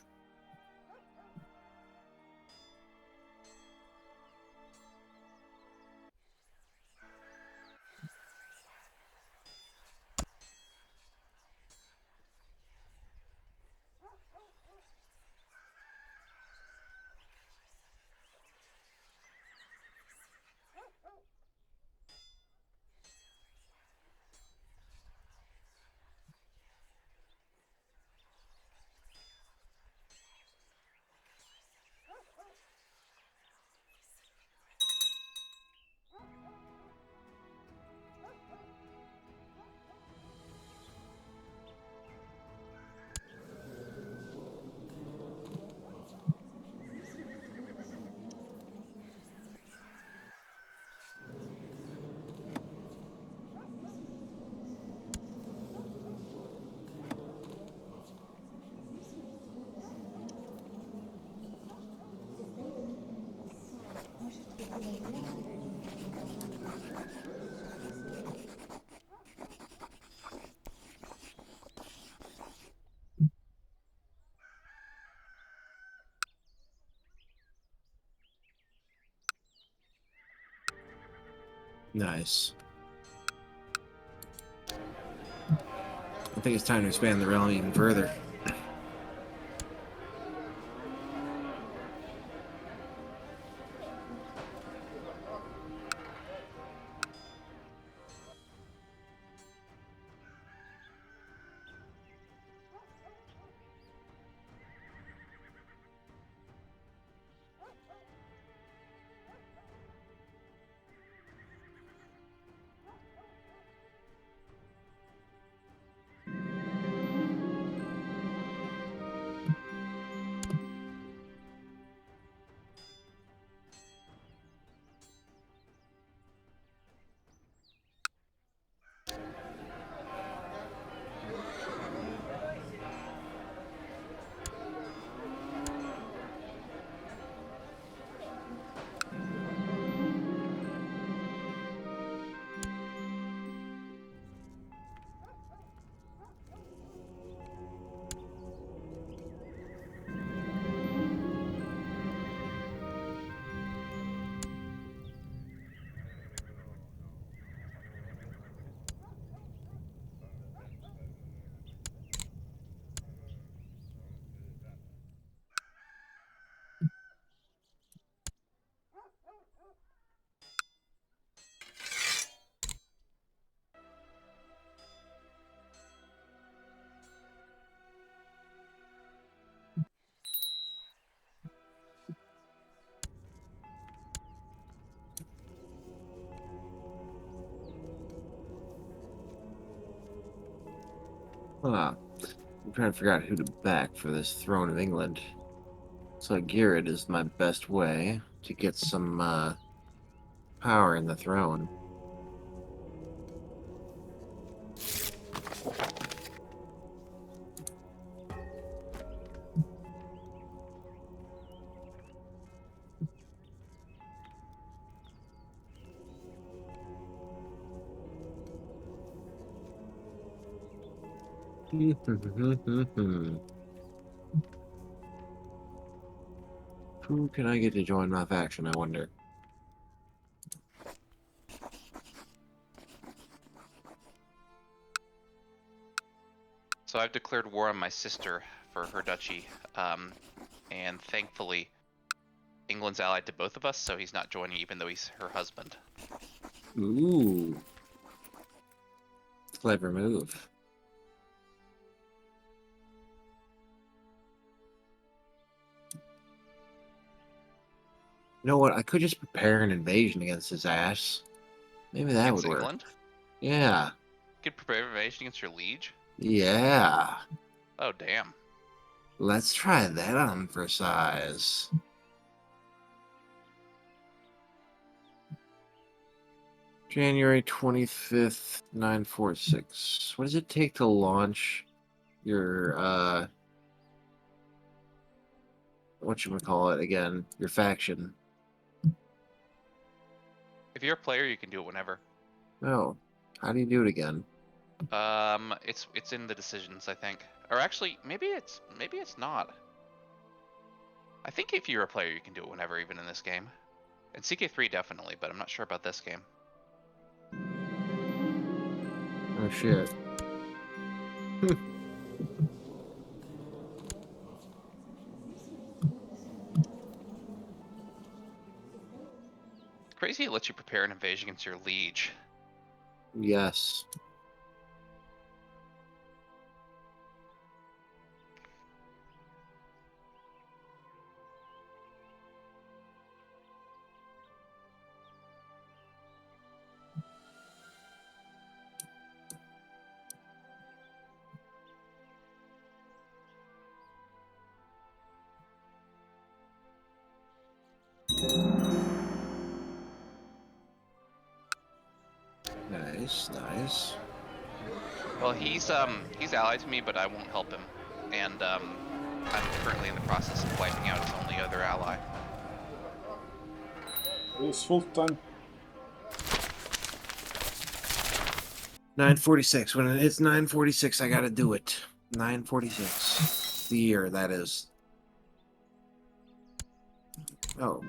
Nice. I think it's time to expand the realm even further. Huh. I'm trying to figure out who to back for this throne of England. So Garrett is my best way to get some power in the throne. Who can I get to join my faction, I wonder? So I've declared war on my sister for her duchy, and thankfully England's allied to both of us, so he's not joining even though he's her husband. Ooh. Clever move. You know what? I could just prepare an invasion against his ass. Maybe that Against would work. England? Yeah. You could prepare invasion against your liege? Yeah. Oh, damn. Let's try that on for size. January 25th, 946. What does it take to launch your, whatchamacallit again? Your faction? If you're a player, you can do it whenever. Oh, how do you do it again? It's in the decisions, I think. Or actually, maybe it's not. I think if you're a player, you can do it whenever, even in this game. In CK3 definitely, but I'm not sure about this game. Oh, shit. It's crazy it lets you prepare an invasion against your liege. Yes. Nice, nice. Well, he's allied to me, but I won't help him, and I'm currently in the process of wiping out his only other ally. It's full time. 946. When it hits 946, I gotta do it. 946. The year, that is. Oh.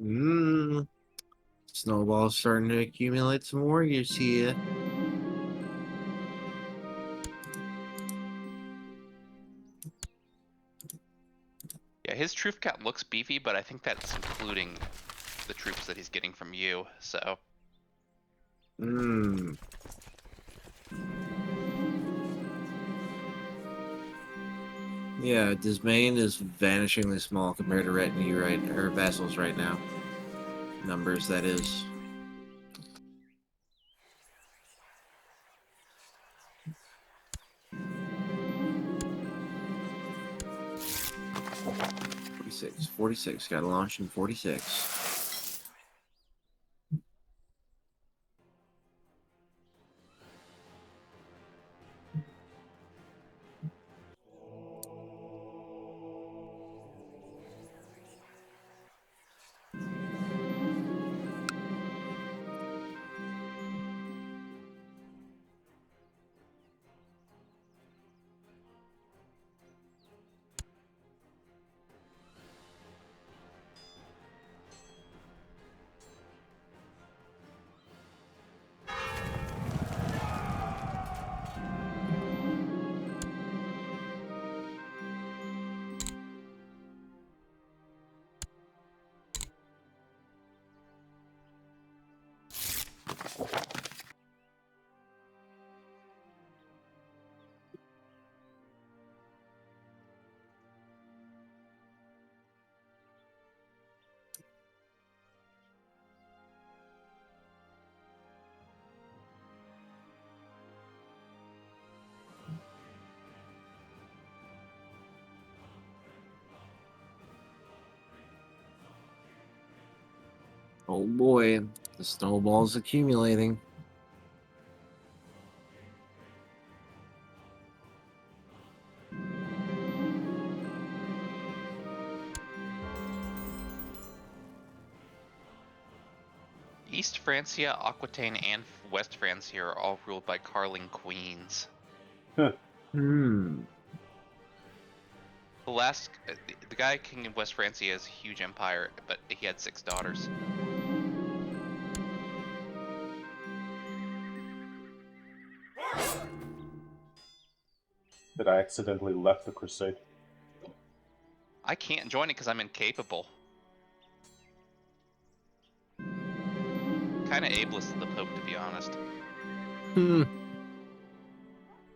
Mmm. Snowball's starting to accumulate some warriors here. Yeah, his troop count looks beefy, but I think that's including the troops that he's getting from you. So Mmm. Yeah, Dismain is vanishingly small compared to retinue or vassals right now. Numbers, that is. Forty-six. Got to launch in 46. Oh boy, the snowball's accumulating. East Francia, Aquitaine, and West Francia are all ruled by Carling queens. Hmm. The guy king of West Francia has a huge empire, but he had 6 daughters. That I accidentally left the crusade. I can't join it because I'm incapable. Kind of ableist of the Pope, to be honest. Hmm.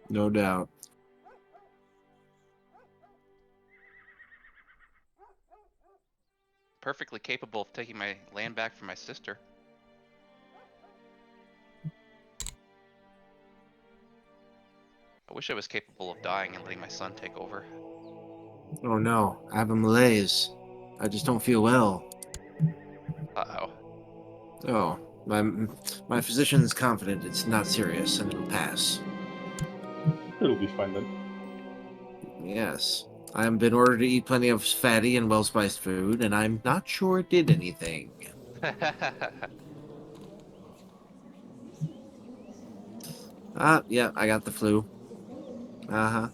No doubt. Perfectly capable of taking my land back from my sister. I wish I was capable of dying and letting my son take over. Oh no, I have a malaise. I just don't feel well. Uh-oh. Oh, my physician's confident it's not serious and it'll pass. It'll be fine then. Yes. I've been ordered to eat plenty of fatty and well-spiced food, and I'm not sure it did anything. Yeah, I got the flu. Uh-huh.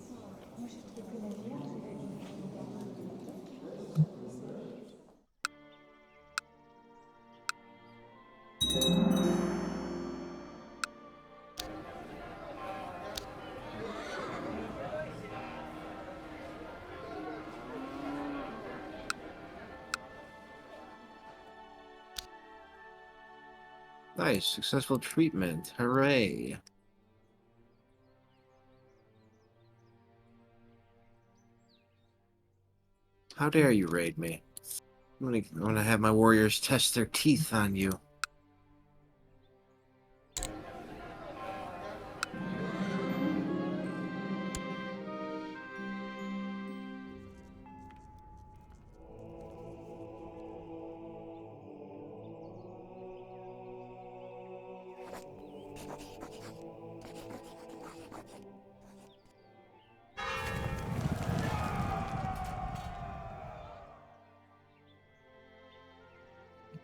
Nice, successful treatment. Hooray. How dare you raid me? I'm gonna have my warriors test their teeth on you.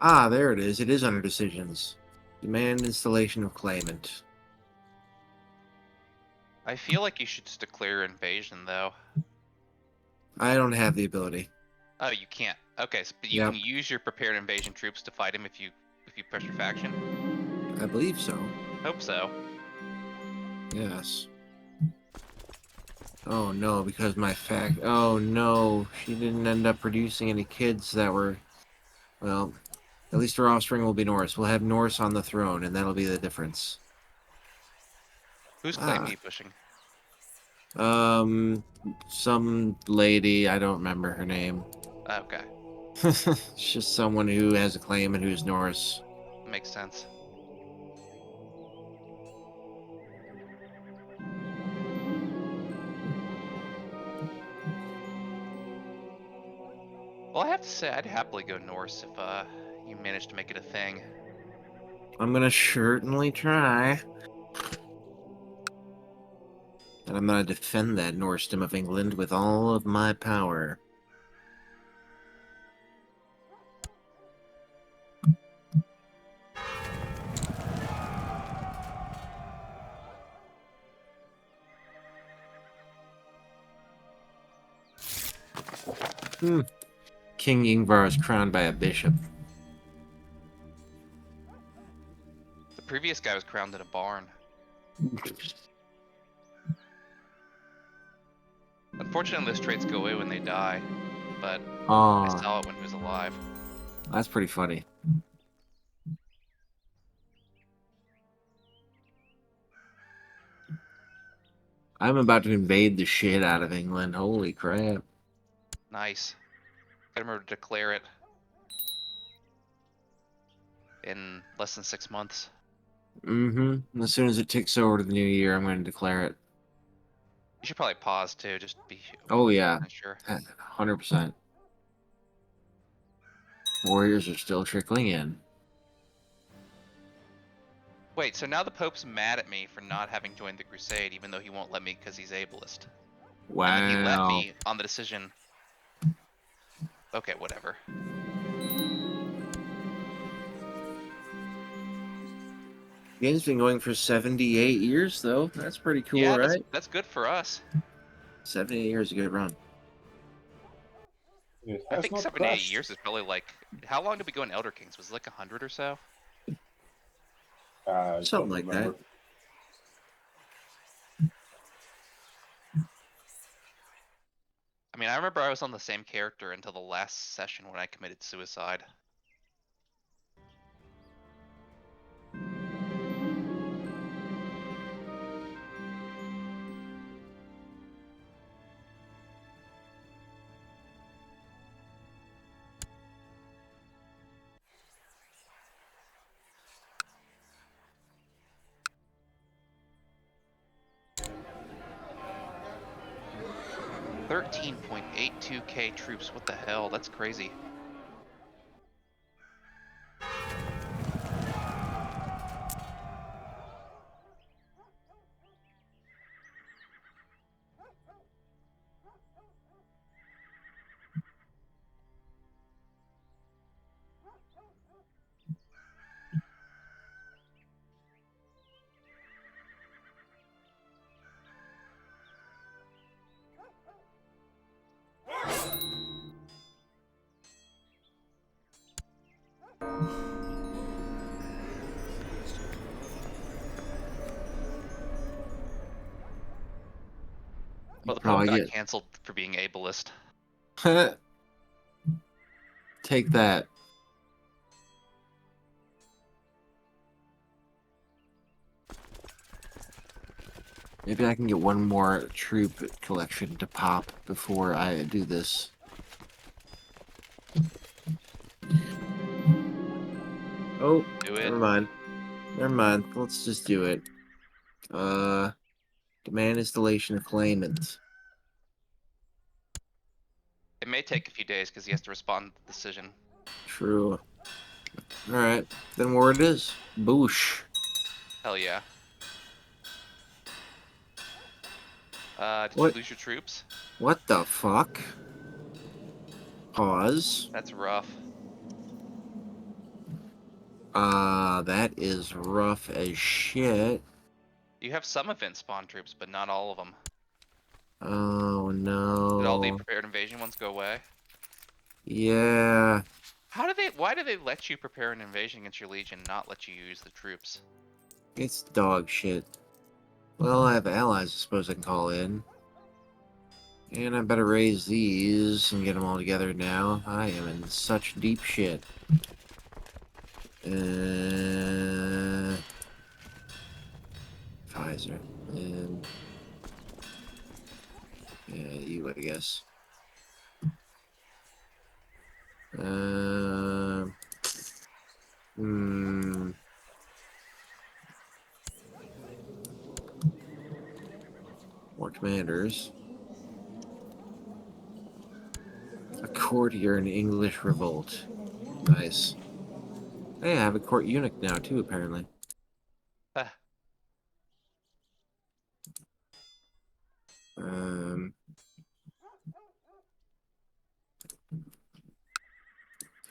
Ah, there it is. It is under decisions. Demand installation of claimant. I feel like you should just declare invasion, though. I don't have the ability. Oh, you can't. Okay, but you Yep. can use your prepared invasion troops to fight him if you push your faction. I believe so. Hope so. Yes. Oh no, because my fact. Oh no, she didn't end up producing any kids that were. Well, at least her offspring will be Norse. We'll have Norse on the throne, and that'll be the difference. Whose claim are Ah. you pushing? Some lady, I don't remember her name. Okay, It's just someone who has a claim and who's Norse. makes sense. Well, I have to say, I'd happily go Norse if you managed to make it a thing. I'm gonna certainly try. And I'm gonna defend that Norsedom of England with all of my power. King Ingvar is crowned by a bishop. The previous guy was crowned in a barn. Unfortunately, those traits go away when they die, but I Aw, saw it when he was alive. that's pretty funny. I'm about to invade the shit out of England. Holy crap. Nice. Gotta remember to declare it in less than 6 months. Mm-hmm. As soon as it ticks over to the new year, I'm going to declare it. You should probably pause too, just be Oh, yeah. sure. 100%. Warriors are still trickling in. Wait, so now the Pope's mad at me for not having joined the Crusade, even though he won't let me because he's ableist. And then he let Wow. me on the decision. Okay, whatever. Game's been going for 78 years, though. That's pretty cool, Yeah, right? that's good for us. 78 years is a good run. It I has think not 78 crashed. years is probably like, how long did we go in Elder Kings? Was it like 100 or so? I Something don't like that. remember. I mean, I remember I was on the same character until the last session when I committed suicide. $13.82K troops. What the hell? That's crazy. You Well, the Pope probably got get. canceled for being ableist. Take that. Maybe I can get one more troop collection to pop before I do this. Oh, Do it. never mind. Never mind. Let's just do it. Demand installation of claimant. It may take a few days because he has to respond to the decision. True. Alright, then where it is. Boosh. Hell yeah. Did you What? lose your troops? What the fuck? Pause. That's rough. That is rough as shit. You have some event spawn troops, but not all of them. Oh Did all the no. prepared invasion ones go away? Yeah, Why do they let you prepare an invasion against your legion and not let you use the troops? it's dog shit. Well, I have allies I suppose I can call in. And I better raise these and get them all together now. I am in such deep shit. Pfizer. And yeah, you, I guess. Uh, hmm. More commanders. A courtier in English revolt. Nice. Hey, I have a court eunuch now too, apparently. Ah, Um,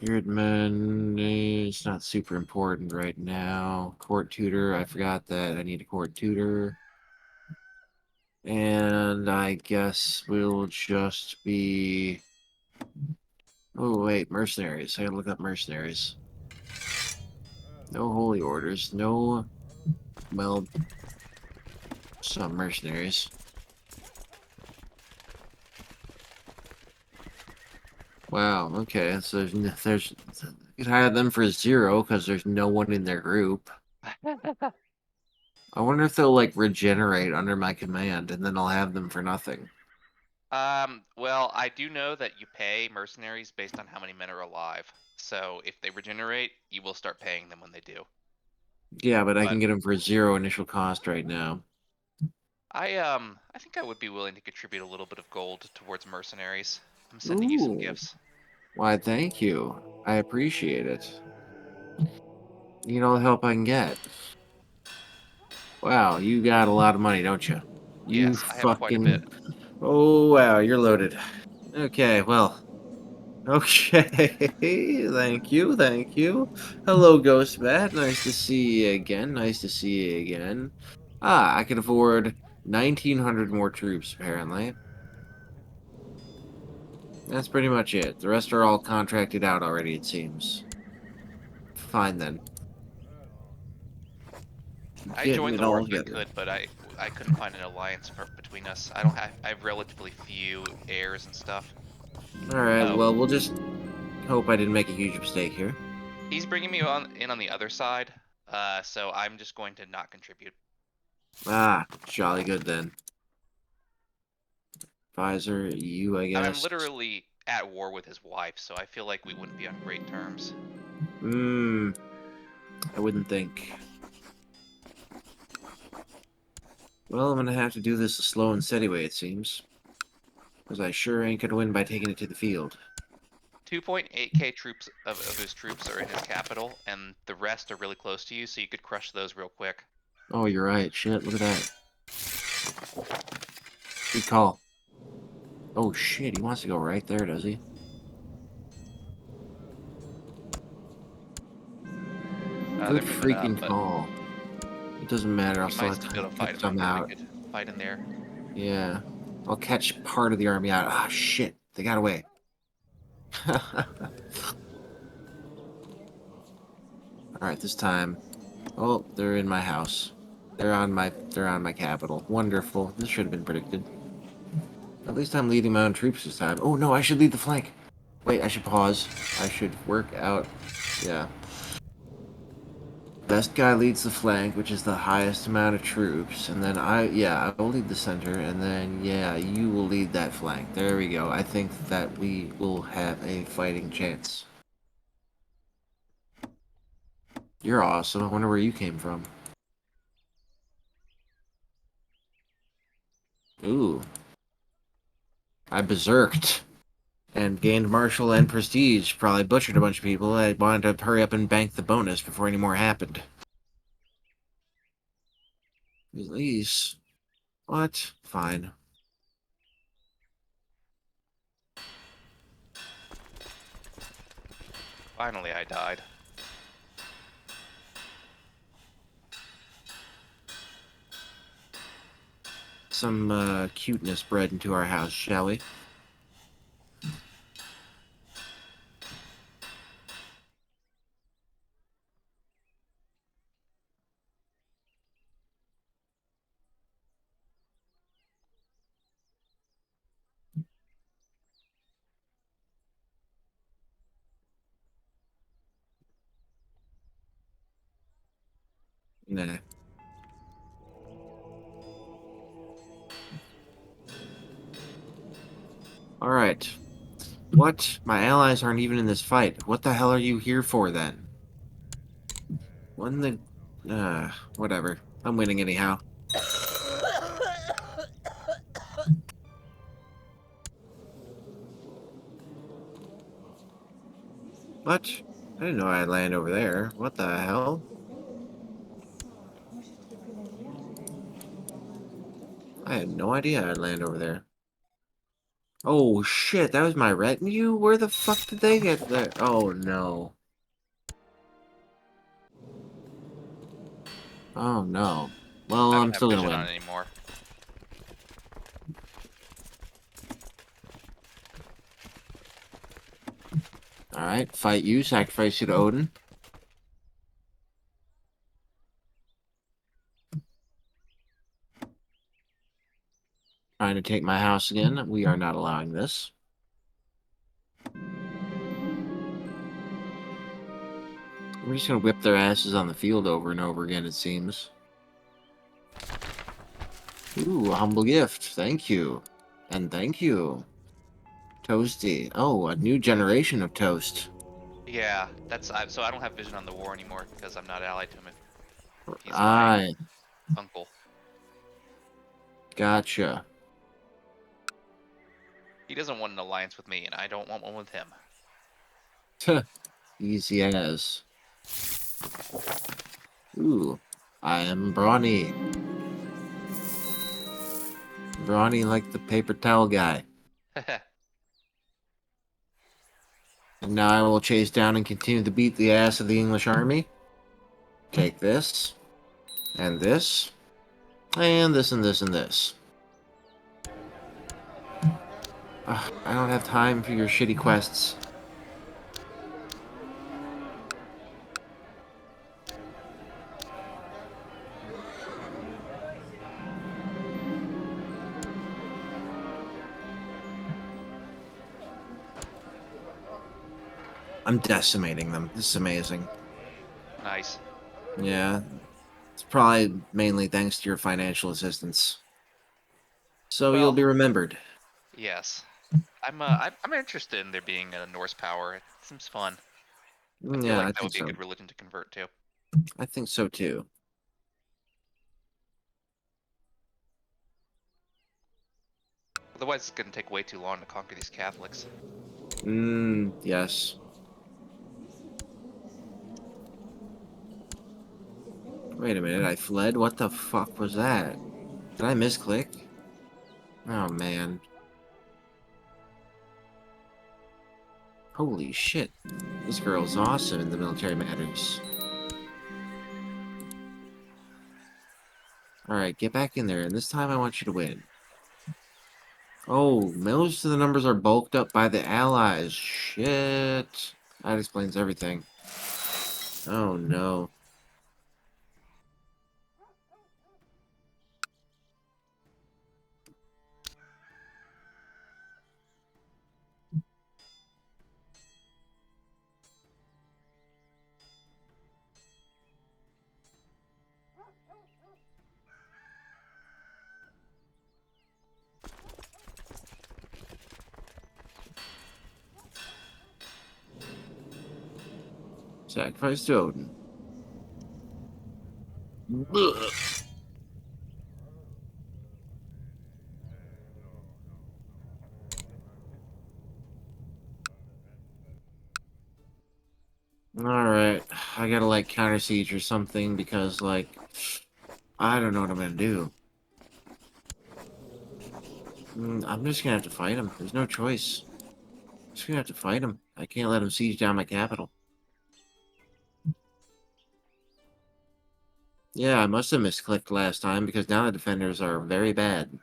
Beardman is not super important right now. Court tutor, I forgot that I need a court tutor. And I guess we'll just be... Oh, wait, mercenaries. I gotta look up mercenaries. No holy orders. No, well, some mercenaries. Wow, okay, so you can hire them for 0 because there's no one in their group. I wonder if they'll, like, regenerate under my command, and then I'll have them for nothing. well, I do know that you pay mercenaries based on how many men are alive. So if they regenerate, you will start paying them when they do. Yeah, but I But can get them for 0 initial cost right now. I think I would be willing to contribute a little bit of gold towards mercenaries. I'm sending you some Ooh, gifts. why, thank you. I appreciate it. Need all the help I can get. Wow, you got a lot of money, don't you? You Yes, I have quite a bit. fucking... Oh, wow, you're loaded. Okay, well... Okay, thank you, thank you. Hello, Ghost Bat. Nice to see you again. Nice to see you again. Ah, I can afford 1,900 more troops, apparently. That's pretty much it. The rest are all contracted out already, it seems. Fine, then. I Getting joined it the war all if I together. could, but I couldn't find an alliance between us. I have relatively few heirs and stuff. Alright, Oh, well, we'll just hope I didn't make a huge mistake here. he's bringing me on the other side. So I'm just going to not contribute. Ah, jolly good then. Pfizer, you, I I'm guess. literally at war with his wife, so I feel like we wouldn't be on great terms. Hmm, I wouldn't think. Well, I'm gonna have to do this a slow and steady way, it seems. Because I sure ain't gonna win by taking it to the field. 2.8k troops of his troops are in his capital, and the rest are really close to you, so you could crush those real quick. Oh, you're right. Shit, look at that. Good call. Oh, shit, he wants to go right there, does he? They're Good moving up, freaking but call. It doesn't matter, I'll you still might have still be to able to fight catch him. I'm some sure we out. could fight in there. Yeah. I'll catch part of the army out. Ah, shit. They got away. Alright, this time. Oh, they're in my house. They're on my capital. Wonderful. This should have been predicted. At least I'm leading my own troops this time. Oh no, I should lead the flank. Wait, I should pause. I should work out. Yeah. Best guy leads the flank, which is the highest amount of troops, and then I will lead the center, and then, yeah, you will lead that flank. There we go. I think that we will have a fighting chance. You're awesome. I wonder where you came from. Ooh. I berserked and gained martial and prestige. Probably butchered a bunch of people. I wanted to hurry up and bank the bonus before any more happened. Release. What? Fine. Finally, I died. Some cuteness bred into our house, shall we? Nah. All right. What? My allies aren't even in this fight. What the hell are you here for then? When the... whatever. I'm winning anyhow. What? I didn't know I'd land over there. What the hell? I had no idea I'd land over there. Oh shit, that was my retinue? Where the fuck did they get there? Oh no. Oh no. Well, I I'm don't have still gonna vision on win. it anymore. Alright, fight you, sacrifice you to Odin. Trying to take my house again. We are not allowing this. We're just gonna whip their asses on the field over and over again, it seems. Ooh, a humble gift. Thank you. And thank you. Toasty. Oh, a new generation of toast. Yeah, so I don't have vision on the war anymore because I'm not allied to him. If he's my I uncle. gotcha. He doesn't want an alliance with me, and I don't want one with him. Easy as. Ooh, I am brawny. Brawny like the paper towel guy. And now I will chase down and continue to beat the ass of the English army. Take this, and this, and this, and this, and this. Ugh, I don't have time for your shitty quests. I'm decimating them. This is amazing. Nice. Yeah, it's probably mainly thanks to your financial assistance. So you'll Well, be remembered. yes. I'm interested in there being a Norse power. It seems fun. I feel Yeah, like I that would think be a so. good religion to convert to. I think so too. Otherwise, it's gonna take way too long to conquer these Catholics. Yes. Wait a minute, I fled? What the fuck was that? Did I misclick? Oh man. Holy shit. This girl's awesome in the military matters. Alright, get back in there, and this time I want you to win. Oh, most of the numbers are bulked up by the allies. Shit. That explains everything. Oh no. Sacrifice to Odin. Ugh. Alright, I gotta like counter siege or something because like I don't know what I'm gonna do. I'm just gonna have to fight him. There's no choice. Just gonna have to fight him. I can't let him siege down my capital. Yeah, I must have misclicked last time because now the defenders are very bad.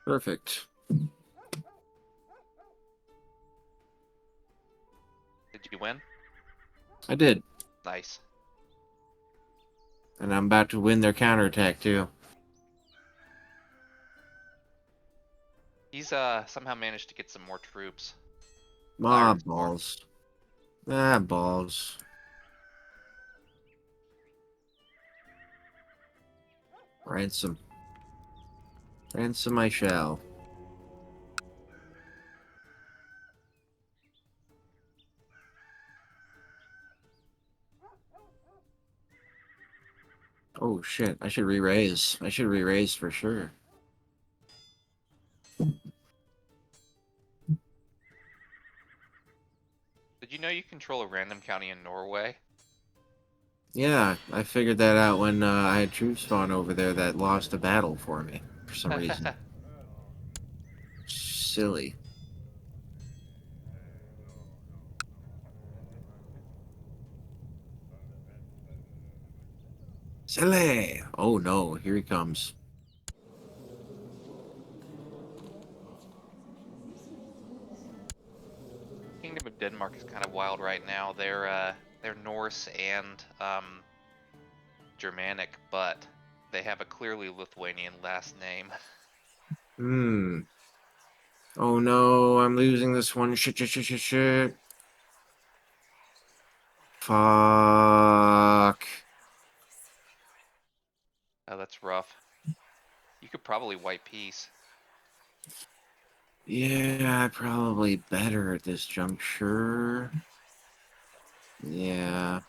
Perfect. Did you win? I did. Nice. And I'm about to win their counterattack, too. He's somehow managed to get some more troops. Ah, Iron Storm. balls. Ah, balls. Ransom. Ransom I shall. Oh, shit. I should re-raise. I should re-raise for sure. Did you know you control a random county in Norway? Yeah, I figured that out when I had troops spawn over there that lost a battle for me. For some reason. Silly. Silly! Oh no, here he comes. Kingdom of Denmark is kind of wild right now. They're Norse and Germanic, but they have a clearly Lithuanian last name. Hmm. Oh no, I'm losing this one. Shit, shit, shit, shit, shit. Fuck. Oh, that's rough. You could probably white peace. Yeah, probably better at this juncture. Yeah.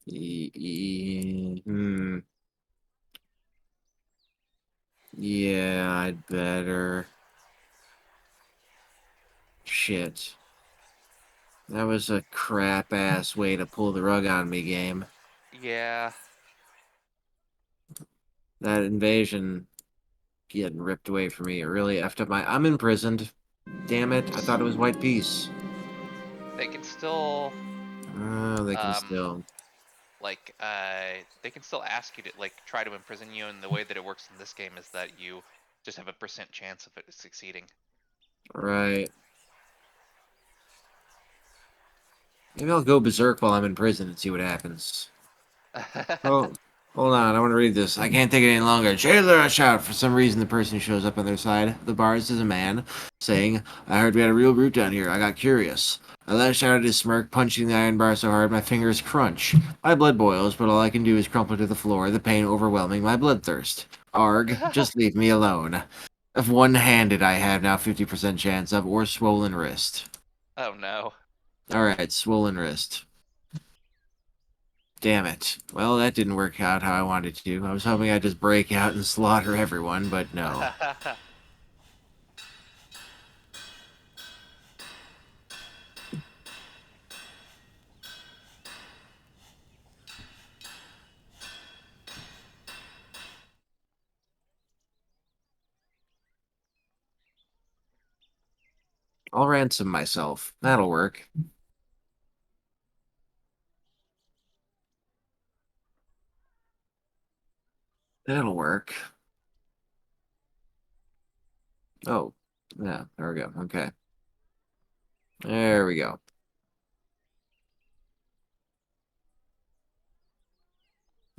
Hmm. Yeah, I'd better. Shit. That was a crap ass way to pull the rug on me, game. Yeah. That invasion getting ripped away from me. It really effed up my. I'm imprisoned. Damn it. I thought it was white peace. They can still Oh, they can um still. they can still ask you to like try to imprison you, and the way that it works in this game is that you just have a percent chance of it succeeding. Right. Maybe I'll go berserk while I'm in prison and see what happens. Oh, hold on. I want to read this. I can't take it any longer. Jailer, I shout. For some reason, the person who shows up on their side of the bars is a man, saying, I heard we had a real brute down here. I got curious. I lash out at his smirk, punching the iron bar so hard my fingers crunch. My blood boils, but all I can do is crumple to the floor, the pain overwhelming my bloodthirst. Arg, just leave me alone. If one-handed, I have now 50% chance of, or swollen wrist. Oh no. Alright, swollen wrist. Damn it. Well, that didn't work out how I wanted to. I was hoping I'd just break out and slaughter everyone, but no. I'll ransom myself. That'll work. That'll work. Oh, yeah, there we go. Okay. There we go.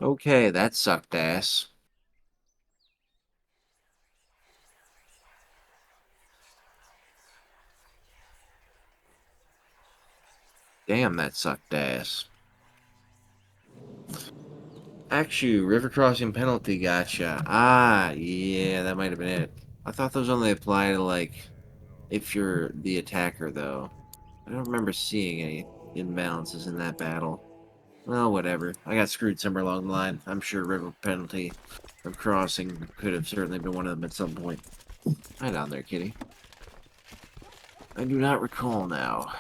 Okay, that sucked ass. Damn, that sucked ass. Actually, river crossing penalty, gotcha. Ah, yeah, that might have been it. I thought those only apply to, like, if you're the attacker, though. I don't remember seeing any imbalances in that battle. Well, whatever. I got screwed somewhere along the line. I'm sure river penalty or crossing could have certainly been one of them at some point. Hi down there, kitty. I do not recall now.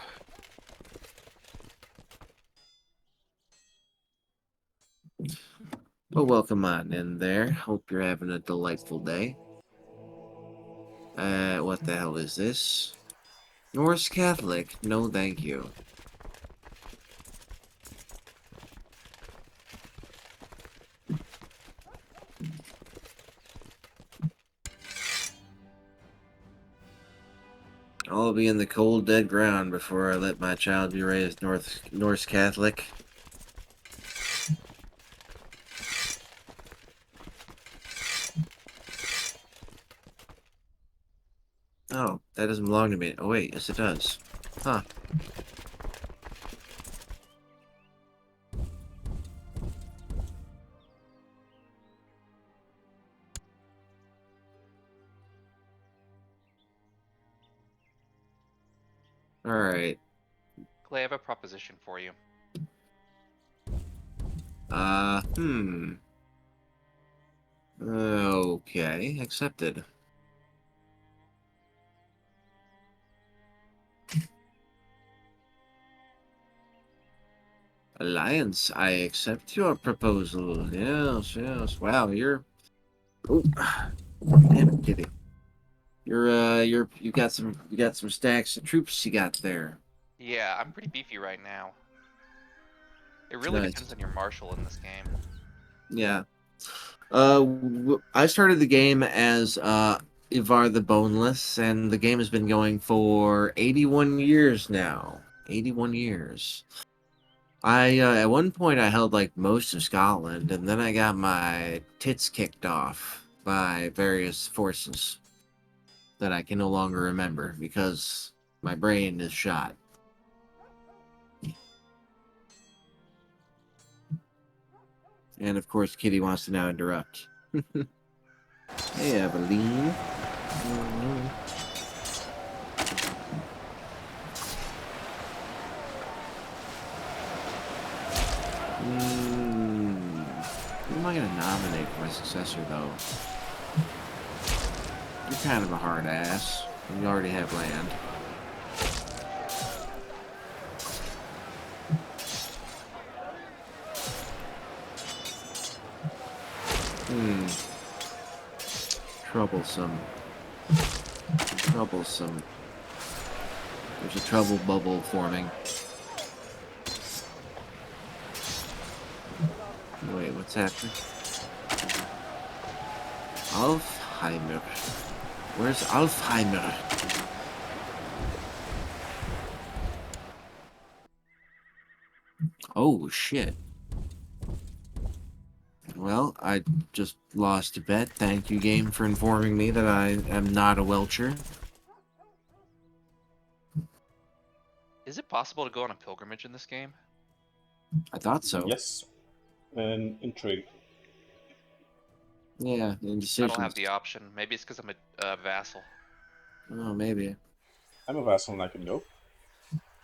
Well, welcome on in there. Hope you're having a delightful day. What the hell is this? Norse Catholic? No, thank you. I'll be in the cold, dead ground before I let my child be raised Norse Catholic. Oh, that doesn't belong to me. Oh, wait, yes it does. Huh. Alright. Clay, I have a proposition for you. Hmm. Okay, accepted. Alliance, I accept your proposal. Yes, yes. Wow, you're... Oh, damn it, kitty. You got some stacks of troops you got there. Yeah, I'm pretty beefy right now. It really Nice. depends on your marshal in this game. Yeah. I started the game as Ivar the Boneless, and the game has been going for 81 years now. 81 years. I at one point I held like most of Scotland, and then I got my tits kicked off by various forces that I can no longer remember because my brain is shot. And of course, Kitty wants to now interrupt. Hey, Eveline. Who am I going to nominate for my successor, though? You're kind of a hard ass. You already have land. Hmm. Troublesome. Troublesome. There's a trouble bubble forming. Wait, what's happening? Alfheimer. Where's Alfheimer? Oh, shit. Well, I just lost a bet. Thank you, game, for informing me that I am not a Welcher. Is it possible to go on a pilgrimage in this game? I thought so. Yes. And in trade. Yeah, I indecisions. don't have the option. Maybe it's because I'm a vassal. Oh, maybe. I'm a vassal and I can go.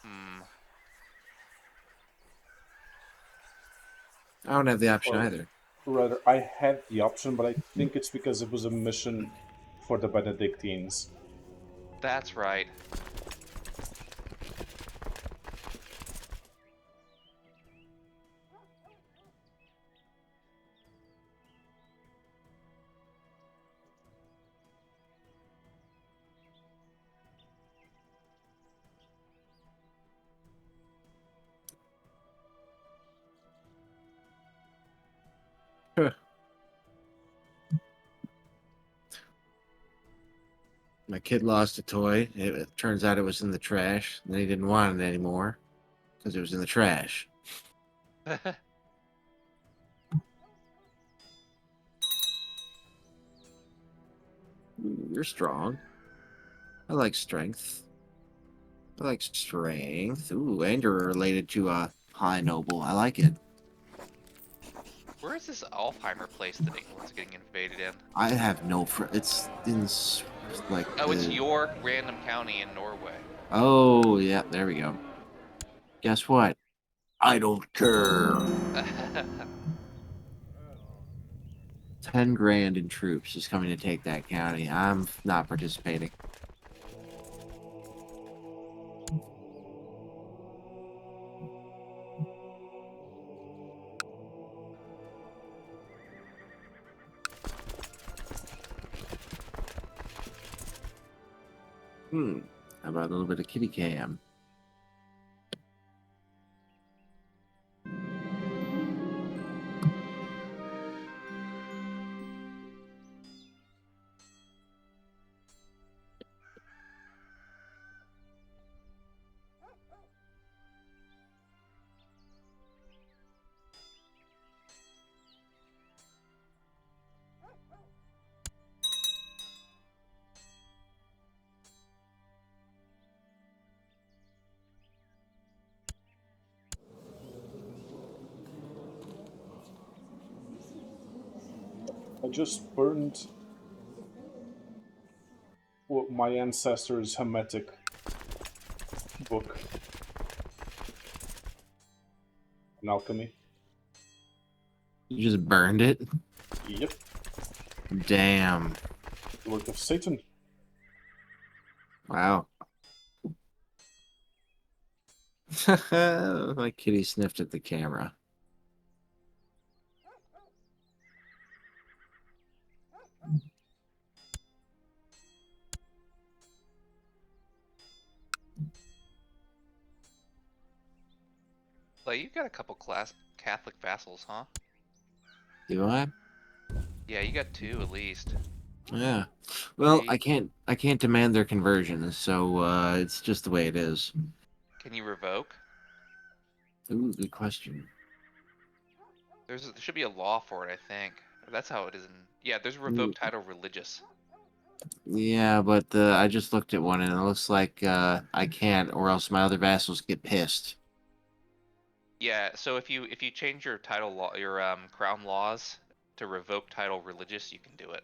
Hmm. I don't have the option Or either. rather, I had the option, but I think it's because it was a mission for the Benedictines. That's right. My kid lost a toy. It turns out it was in the trash. And he didn't want it anymore because it was in the trash. You're strong. I like strength. I like strength. Ooh, and you're related to a high noble. I like it. Where is this Alfheimer place that England's getting invaded in? I have no it's in like Oh, it's the York, random county in Norway. oh yeah, there we go. Guess what? I don't care. 10 grand in troops is coming to take that county. I'm not participating. How about a little bit of kitty cam? I just burned my ancestors' Hermetic book in alchemy. You just burned it? Yep, Damn. the work of Satan. Wow. My kitty sniffed at the camera. Like, you got a couple class Catholic vassals, huh? Do I? Yeah, you got 2 at least. Yeah. Well, 3. I can't demand their conversion, so it's just the way it is. Can you revoke? Ooh, good question. There should be a law for it, I think. That's how it is in. Yeah, there's a revoke title religious. Yeah, but I just looked at one and it looks like I can't, or else my other vassals get pissed. Yeah, so if you change your title law, your crown laws to revoke title religious, you can do it.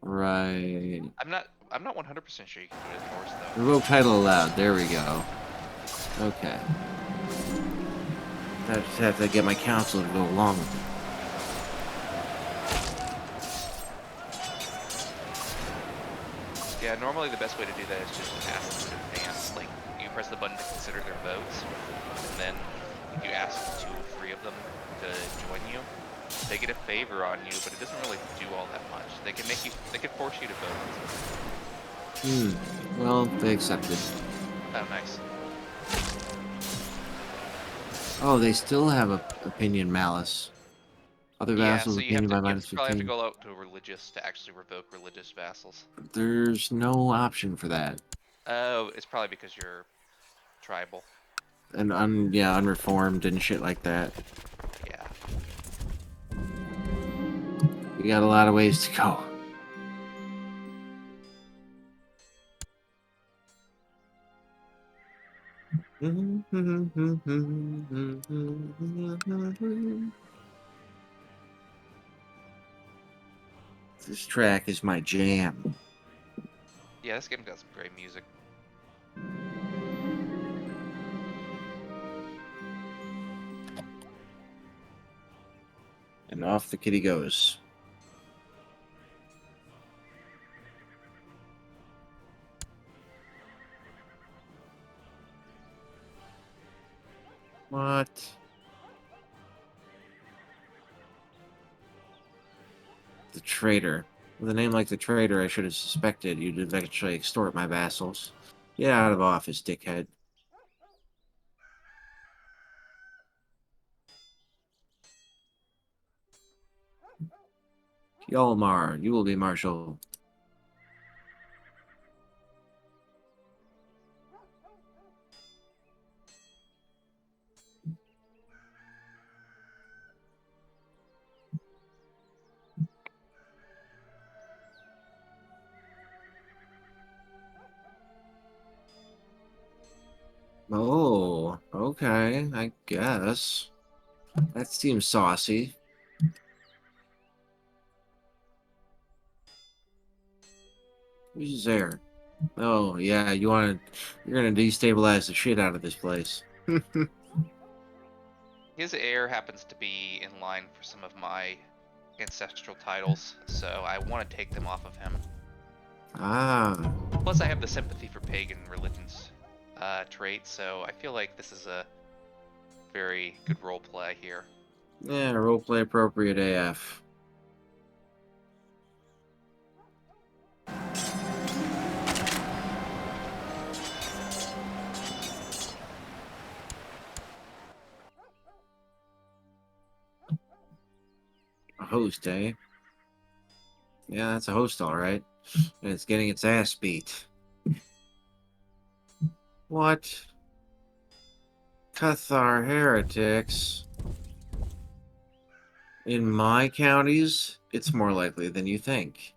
Right. I'm not 100% sure you can do it in Norse though. Revoke title allowed. There we go. Okay. I just have to get my council to go along with it. Yeah, normally the best way to do that is just ask them in advance. Like, you press the button to consider their votes, and then if you ask 2 or 3 of them to join you, they get a favor on you, but it doesn't really do all that much. They can force you to vote. Well, they accepted. Oh, nice. Oh, they still have a opinion malice. Other Yeah, vassals so opinion by you minus probably have to 15. go out to religious to actually revoke religious vassals. There's no option for that. Oh, it's probably because you're tribal. And unreformed and shit like that. Yeah. We got a lot of ways to go. This track is my jam. Yeah, this game got some great music. And off the kitty goes. What? The traitor. With a name like the traitor, I should have suspected you'd eventually extort my vassals. Get out of office, dickhead. Yolmar, you will be marshal. Oh, okay, I guess. That seems saucy. Who's there? Oh, yeah, you're gonna destabilize the shit out of this place. His heir happens to be in line for some of my ancestral titles, so I want to take them off of him. Ah, Plus, I have the sympathy for pagan religions trait, so I feel like this is a very good role play here. yeah, roleplay appropriate AF. A host, eh? Yeah, that's a host, all right. And it's getting its ass beat. What? Cathar heretics? In my counties, it's more likely than you think.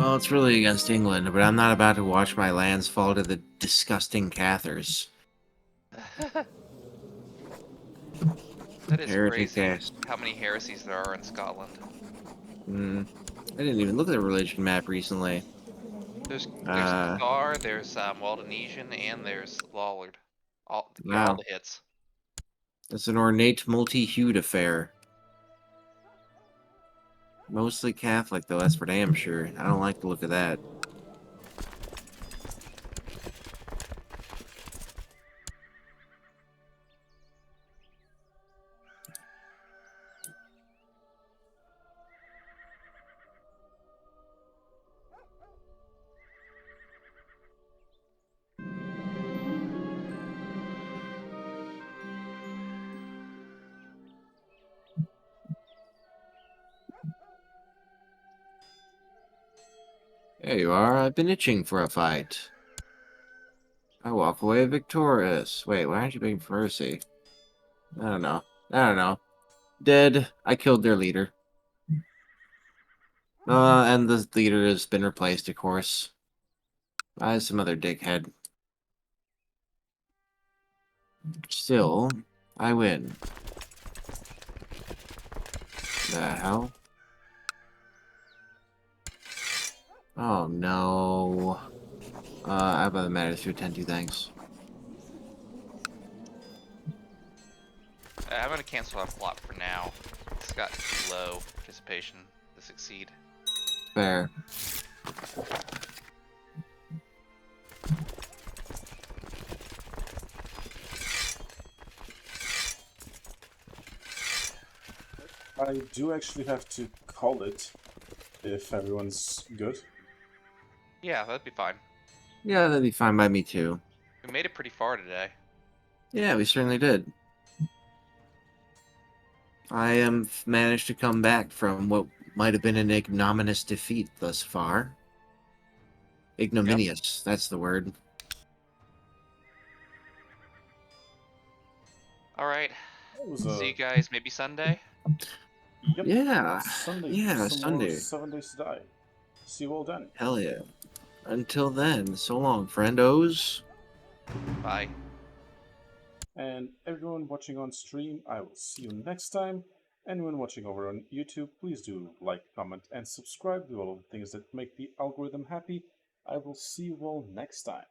Well, it's really against England, but I'm not about to watch my lands fall to the disgusting Cathars. That is Heretic crazy. cast. How many heresies there are in Scotland? Hmm. I didn't even look at the religion map recently. There's Uh, Cathar, there's Waldenesian, and there's Lollard. All wow. the hits. It's an ornate, multi-hued affair. Mostly Catholic, though, that's for damn sure. I don't like the look of that. There you are. I've been itching for a fight. I walk away victorious. Wait, why aren't you begging for mercy? I don't know. I don't know. Dead. I killed their leader. And the leader has been replaced, of course, by some other dickhead. Still, I win. The hell? Oh no. I have other matters to attend to, thanks. I'm gonna cancel our plot for now. It's got too low participation to succeed. Fair. I do actually have to call it if everyone's good. Yeah, that'd be fine. Yeah, that'd be fine by me too. We made it pretty far today. Yeah, we certainly did. I am managed to come back from what might have been an ignominious defeat thus far. Ignominious, that's the word. All right. It was See a you guys maybe Sunday. yep. Yeah, Sunday, yeah, some more Sunday. 7 days to die. See you all then. Hell yeah. Until then, so long, friendos. Bye. And everyone watching on stream, I will see you next time. Anyone watching over on YouTube, please do like, comment, and subscribe. Do all of the things that make the algorithm happy. I will see you all next time.